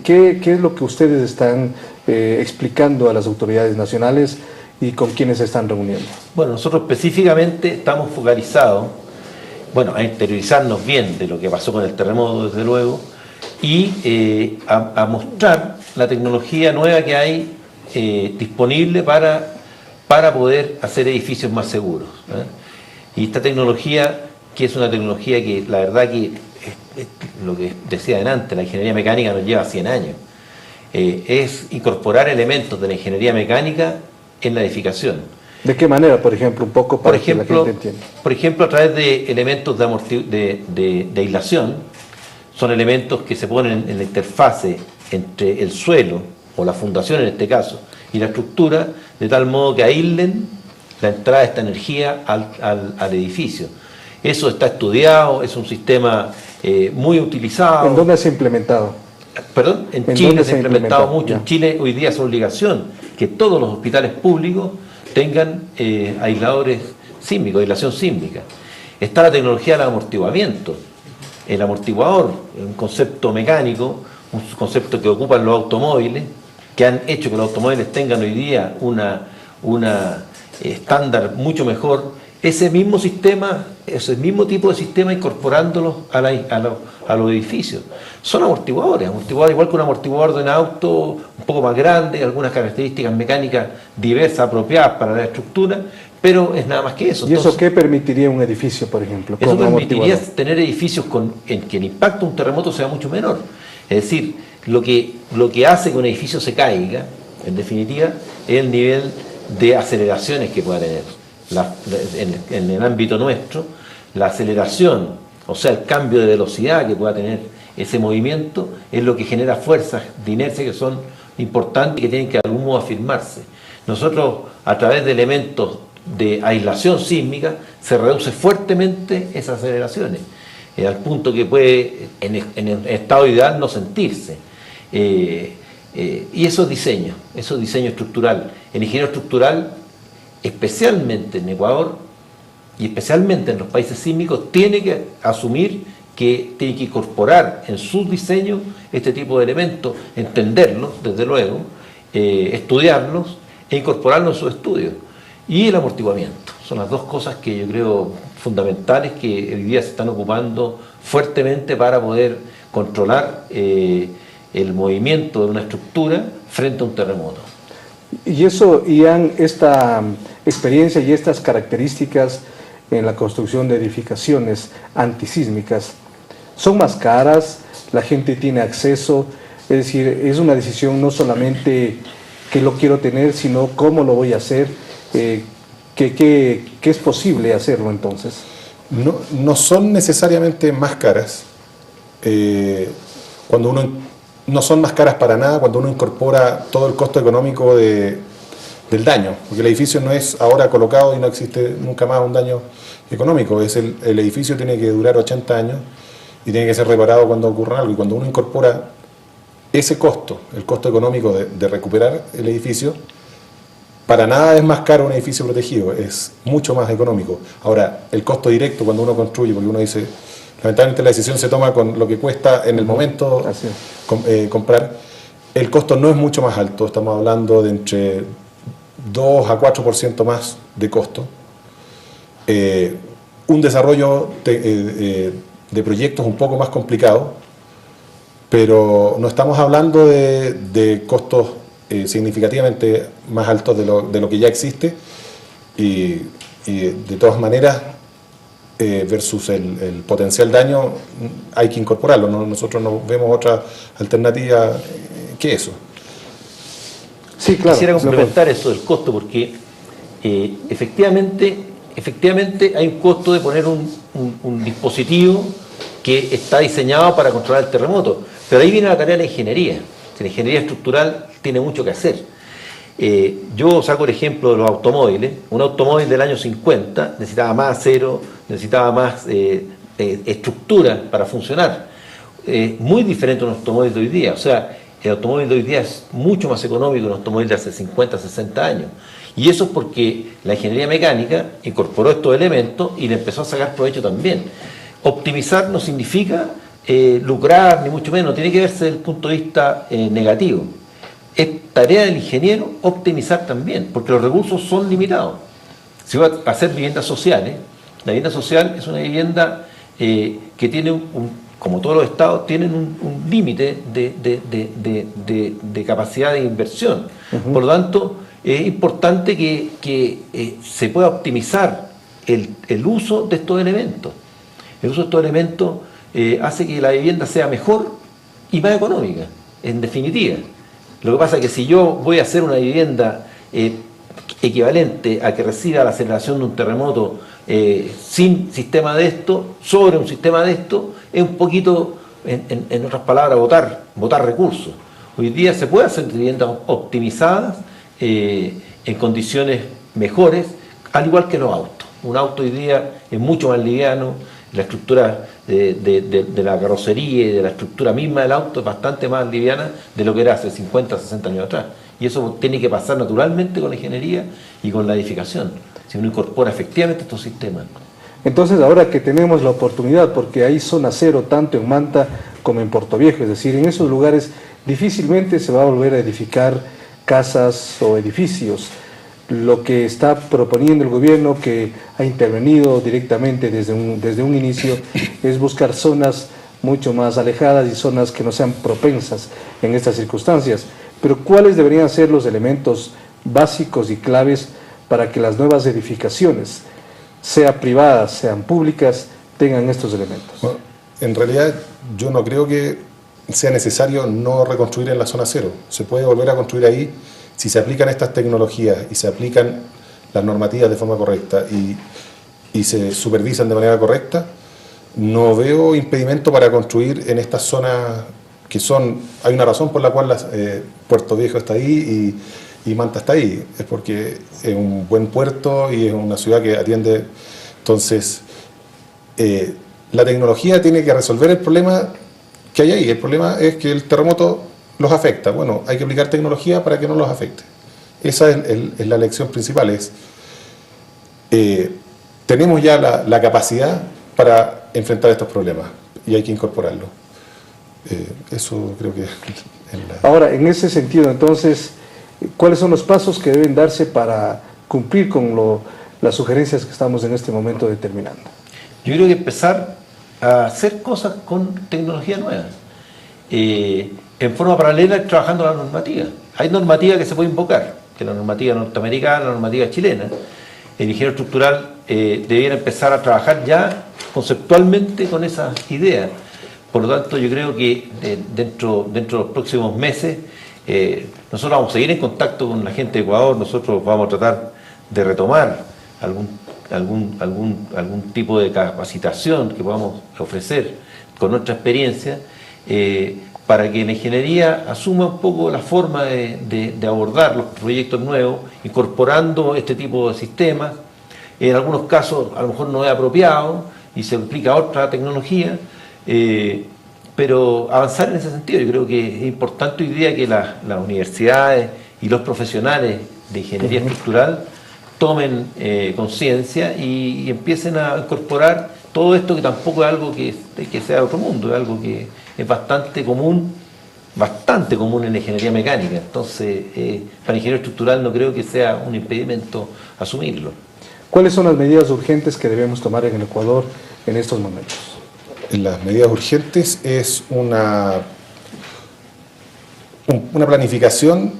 A: ¿qué es lo que ustedes están explicando a las autoridades nacionales y con quiénes se están reuniendo?
B: Bueno, nosotros específicamente estamos focalizados, bueno, a interiorizarnos bien de lo que pasó con el terremoto, desde luego, y a mostrar la tecnología nueva que hay disponible para poder hacer edificios más seguros, ¿eh? Y esta tecnología, que es una tecnología que la verdad que es lo que decía antes, la ingeniería mecánica nos lleva 100 años, es incorporar elementos de la ingeniería mecánica en la edificación.
A: ¿De qué manera, por ejemplo, un poco para que la gente entienda?
B: Por ejemplo, a través de elementos de aislación. Son elementos que se ponen en la interfase entre el suelo, o la fundación en este caso, y la estructura, de tal modo que aíslen la entrada de esta energía al edificio. Eso está estudiado, es un sistema muy utilizado.
A: ¿En dónde se ha implementado?
B: Perdón, en Chile se ha implementado mucho. Ya. En Chile hoy día es obligación que todos los hospitales públicos tengan aisladores sísmicos, aislación sísmica. Está la tecnología del amortiguamiento. El amortiguador, un concepto mecánico, un concepto que ocupan los automóviles, que han hecho que los automóviles tengan hoy día una estándar mucho mejor. Ese mismo sistema, ese mismo tipo de sistema, incorporándolos a los edificios. Son amortiguadores igual que un amortiguador de un auto, un poco más grande, algunas características mecánicas diversas, apropiadas para la estructura, pero es nada más que eso.
A: ¿Y eso qué permitiría un edificio, por ejemplo?
B: Eso permitiría tener edificios en que el impacto de un terremoto sea mucho menor. Es decir, lo que hace que un edificio se caiga, en definitiva, es el nivel de aceleraciones que pueda tener. En el ámbito nuestro, la aceleración, o sea, el cambio de velocidad que pueda tener ese movimiento, es lo que genera fuerzas de inercia que son importantes y que tienen que de algún modo afirmarse. Nosotros, a través de elementos de aislación sísmica, se reduce fuertemente esas aceleraciones, al punto que puede, en estado ideal, no sentirse. Y eso es diseño estructural. El ingeniero estructural, especialmente en Ecuador y especialmente en los países sísmicos, tiene que asumir que tiene que incorporar en sus diseños este tipo de elementos, entenderlos, desde luego, estudiarlos e incorporarlos en sus estudios. Y el amortiguamiento. Son las dos cosas que yo creo fundamentales que hoy día se están ocupando fuertemente para poder controlar el movimiento de una estructura frente a un terremoto.
A: Y eso, Ian, esta experiencia y estas características en la construcción de edificaciones antisísmicas, ¿son más caras? ¿La gente tiene acceso? Es decir, es una decisión no solamente que lo quiero tener, sino cómo lo voy a hacer. ¿Qué es posible hacerlo entonces?
C: No son necesariamente más caras. No son más caras para nada cuando uno incorpora todo el costo económico del daño, porque el edificio no es ahora colocado y no existe nunca más un daño económico. El edificio tiene que durar 80 años y tiene que ser reparado cuando ocurra algo, y cuando uno incorpora ese costo, el costo económico de recuperar el edificio, para nada es más caro un edificio protegido, es mucho más económico. Ahora, el costo directo cuando uno construye, porque uno dice, lamentablemente la decisión se toma con lo que cuesta en el momento comprar, el costo no es mucho más alto, estamos hablando de entre 2 a 4% más de costo. un desarrollo de proyectos un poco más complicado, pero no estamos hablando de costos significativamente más altos de lo que ya existe, y de todas maneras, versus el potencial daño, hay que incorporarlo. Nosotros no vemos otra alternativa que eso.
A: Sí, claro.
B: Quisiera complementar eso del costo, porque efectivamente hay un costo de poner un dispositivo que está diseñado para controlar el terremoto, pero ahí viene la tarea de la ingeniería. La ingeniería estructural tiene mucho que hacer. Yo saco el ejemplo de los automóviles. Un automóvil del año 50 necesitaba más acero, necesitaba más estructura para funcionar. Muy diferente a un automóvil de hoy día. O sea, el automóvil de hoy día es mucho más económico que un automóvil de hace 50, 60 años. Y eso es porque la ingeniería mecánica incorporó estos elementos y le empezó a sacar provecho también. Optimizar no significa lucrar, ni mucho menos, tiene que verse desde el punto de vista negativo. Es tarea del ingeniero optimizar también, porque los recursos son limitados. Si va a hacer viviendas sociales, la vivienda social es una vivienda que tiene como todos los estados, tienen un límite de capacidad de inversión. Por lo tanto, es importante que se pueda optimizar el uso de estos elementos. El uso de estos elementos hace que la vivienda sea mejor y más económica, en definitiva. Lo que pasa es que si yo voy a hacer una vivienda equivalente a que reciba la aceleración de un terremoto sin sistema de esto, sobre un sistema de esto, es un poquito, en otras palabras, botar recursos. Hoy día se puede hacer viviendas optimizadas en condiciones mejores, al igual que los autos. Un auto hoy día es mucho más liviano, la estructura de la carrocería y de la estructura misma del auto es bastante más liviana de lo que era hace 50, 60 años atrás. Y eso tiene que pasar naturalmente con la ingeniería y con la edificación, si uno incorpora efectivamente estos sistemas.
A: Entonces, ahora que tenemos la oportunidad, porque hay zona cero tanto en Manta como en Puerto Viejo, es decir, en esos lugares difícilmente se va a volver a edificar casas o edificios. Lo que está proponiendo el gobierno, que ha intervenido directamente desde un inicio, es buscar zonas mucho más alejadas y zonas que no sean propensas en estas circunstancias. Pero ¿cuáles deberían ser los elementos básicos y claves para que las nuevas edificaciones, sean privadas, sean públicas, tengan estos elementos?
C: Bueno, en realidad yo no creo que sea necesario no reconstruir en la zona cero. Se puede volver a construir ahí si se aplican estas tecnologías y se aplican las normativas de forma correcta y se supervisan de manera correcta. No veo impedimento para construir en estas zonas que son... Hay una razón por la cual Puerto Viejo está ahí y Manta está ahí. Es porque es un buen puerto y es una ciudad que atiende. Entonces, la tecnología tiene que resolver el problema que hay ahí. El problema es que el terremoto los afecta. Bueno, hay que aplicar tecnología para que no los afecte. Esa es la lección principal. Tenemos ya la capacidad para enfrentar estos problemas y hay que incorporarlo. Eso creo que es
A: Ahora, en ese sentido, entonces, ¿cuáles son los pasos que deben darse para cumplir con las sugerencias que estamos en este momento determinando?
B: Yo creo que empezar a hacer cosas con tecnología nueva. En forma paralela trabajando la normativa. Hay normativa que se puede invocar, que es la normativa norteamericana, la normativa chilena. El ingeniero estructural debiera empezar a trabajar ya conceptualmente con esas ideas. Por lo tanto, yo creo que dentro de los próximos meses nosotros vamos a seguir en contacto con la gente de Ecuador. Nosotros vamos a tratar de retomar algún tipo de capacitación que podamos ofrecer con nuestra experiencia, para que la ingeniería asuma un poco la forma de abordar los proyectos nuevos, incorporando este tipo de sistemas. En algunos casos a lo mejor no es apropiado y se aplica otra tecnología, pero avanzar en ese sentido. Yo creo que es importante hoy día que las universidades y los profesionales de ingeniería estructural tomen conciencia y empiecen a incorporar todo esto, que tampoco es algo que sea de otro mundo, es algo que es bastante común en la ingeniería mecánica. Entonces, para el ingeniero estructural no creo que sea un impedimento asumirlo.
A: ¿Cuáles son las medidas urgentes que debemos tomar en el Ecuador en estos momentos?
C: Las medidas urgentes es una planificación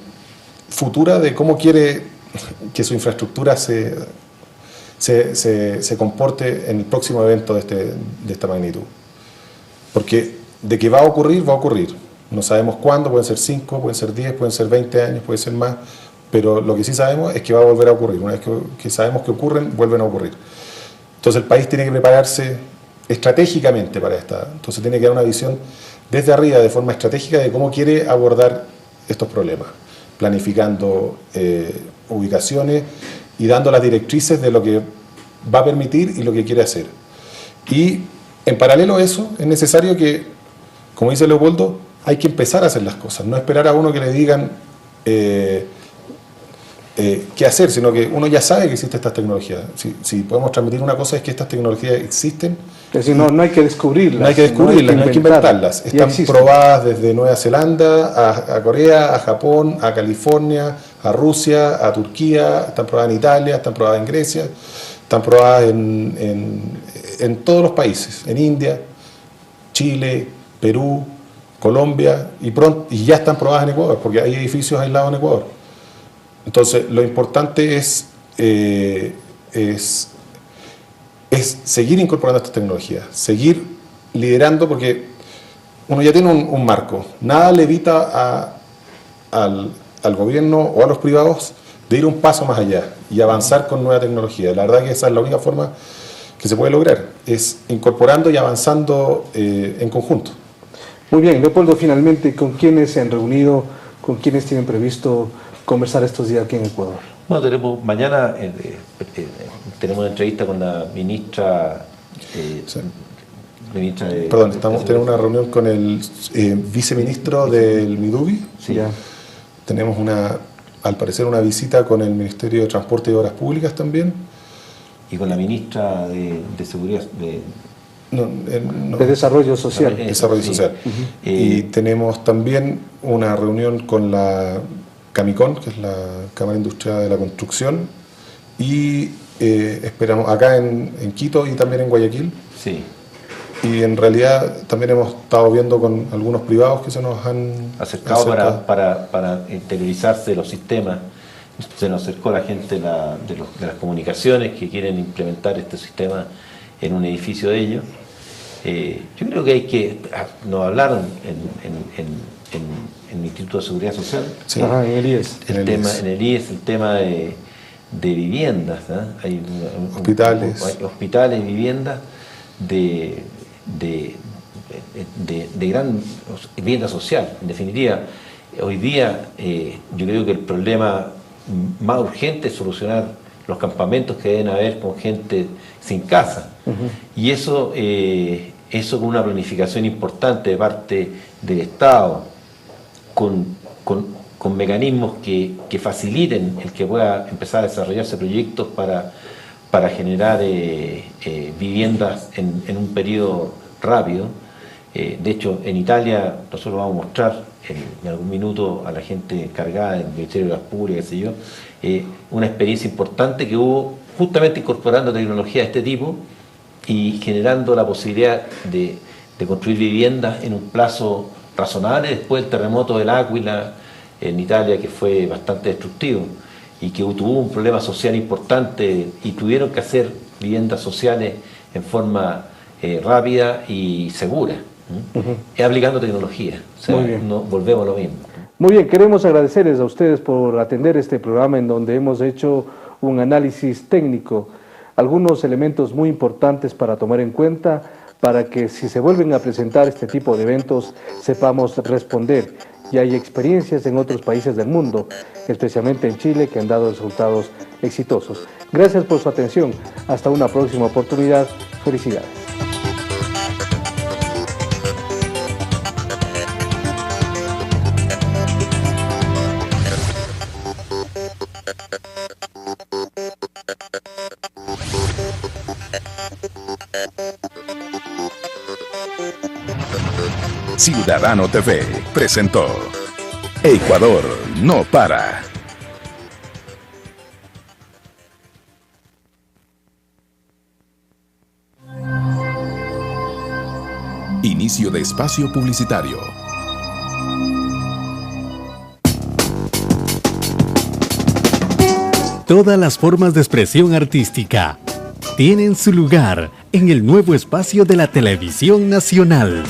C: futura de cómo quiere que su infraestructura se comporte en el próximo evento de esta magnitud. Porque de que va a ocurrir, va a ocurrir. No sabemos cuándo, pueden ser 5, pueden ser 10, pueden ser 20 años, puede ser más, pero lo que sí sabemos es que va a volver a ocurrir. Una vez que sabemos que ocurren, vuelven a ocurrir. Entonces el país tiene que prepararse estratégicamente para esta. Entonces tiene que dar una visión desde arriba, de forma estratégica, de cómo quiere abordar estos problemas, planificando ubicaciones y dando las directrices de lo que va a permitir y lo que quiere hacer. Y en paralelo a eso, es necesario que, como dice Leopoldo, hay que empezar a hacer las cosas, no esperar a uno que le digan qué hacer, sino que uno ya sabe que existen estas tecnologías. Si podemos transmitir una cosa es que estas tecnologías existen.
A: Es decir, no hay que descubrirlas.
C: No hay que descubrirlas, no hay que inventarlas. Están probadas desde Nueva Zelanda a Corea, a Japón, a California, a Rusia, a Turquía, están probadas en Italia, están probadas en Grecia, están probadas en todos los países, en India, Chile, Perú, Colombia, y ya están probadas en Ecuador, porque hay edificios aislados en Ecuador. Entonces, lo importante es seguir incorporando estas tecnologías, seguir liderando, porque uno ya tiene un marco. Nada le evita al gobierno o a los privados de ir un paso más allá y avanzar con nueva tecnología. La verdad que esa es la única forma que se puede lograr, es incorporando y avanzando en conjunto.
A: Muy bien, Leopoldo, finalmente, ¿con quiénes se han reunido? ¿Con quiénes tienen previsto conversar estos días aquí en Ecuador?
B: Bueno, mañana tenemos una entrevista con la ministra.
C: Tenemos una reunión con el viceministro del Midubi.
B: Sí.
A: Ya.
C: Tenemos al parecer una visita con el Ministerio de Transporte y Obras Públicas también.
B: Y con la ministra de Seguridad.
A: De Desarrollo Social.
C: Desarrollo Social. Y tenemos también una reunión con la Camicon, que es la Cámara Industrial de la Construcción, y esperamos acá en Quito y también en Guayaquil.
B: Sí.
C: Y en realidad también hemos estado viendo con algunos privados que se nos han
B: acercado para interiorizarse de los sistemas. Se nos acercó la gente de las comunicaciones que quieren implementar este sistema en un edificio de ellos. Yo creo que nos hablaron en el Instituto de Seguridad Social.
C: Sí.
A: En el IES.
B: En el IES, el tema de viviendas, ¿no? Hay hospitales, viviendas de gran vivienda social. En definitiva, hoy día yo creo que el problema más urgente es solucionar los campamentos que deben haber con gente sin casa. Y eso con una planificación importante de parte del Estado, con mecanismos que faciliten el que pueda empezar a desarrollarse proyectos para generar viviendas en un periodo rápido. De hecho, en Italia nosotros vamos a mostrar en algún minuto a la gente encargada del Ministerio de las Públicas, qué sé yo, una experiencia importante que hubo justamente incorporando tecnología de este tipo y generando la posibilidad de construir viviendas en un plazo razonable después del terremoto del Áquila en Italia, que fue bastante destructivo y que tuvo un problema social importante y tuvieron que hacer viviendas sociales en forma rápida y segura, aplicando tecnología. O sea,
A: Muy bien.
B: no, volvemos a lo mismo.
A: Muy bien, queremos agradecerles a ustedes por atender este programa en donde hemos hecho un análisis técnico, algunos elementos muy importantes para tomar en cuenta para que si se vuelven a presentar este tipo de eventos sepamos responder. Y hay experiencias en otros países del mundo, especialmente en Chile, que han dado resultados exitosos. Gracias por su atención. Hasta una próxima oportunidad. Felicidades.
F: Ciudadano TV presentó Ecuador no para. Inicio de espacio publicitario.
M: Todas las formas de expresión artística tienen su lugar en el nuevo espacio de la televisión nacional.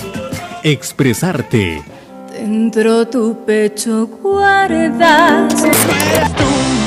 M: Expresarte.
N: Dentro tu pecho guardas. Eres tú.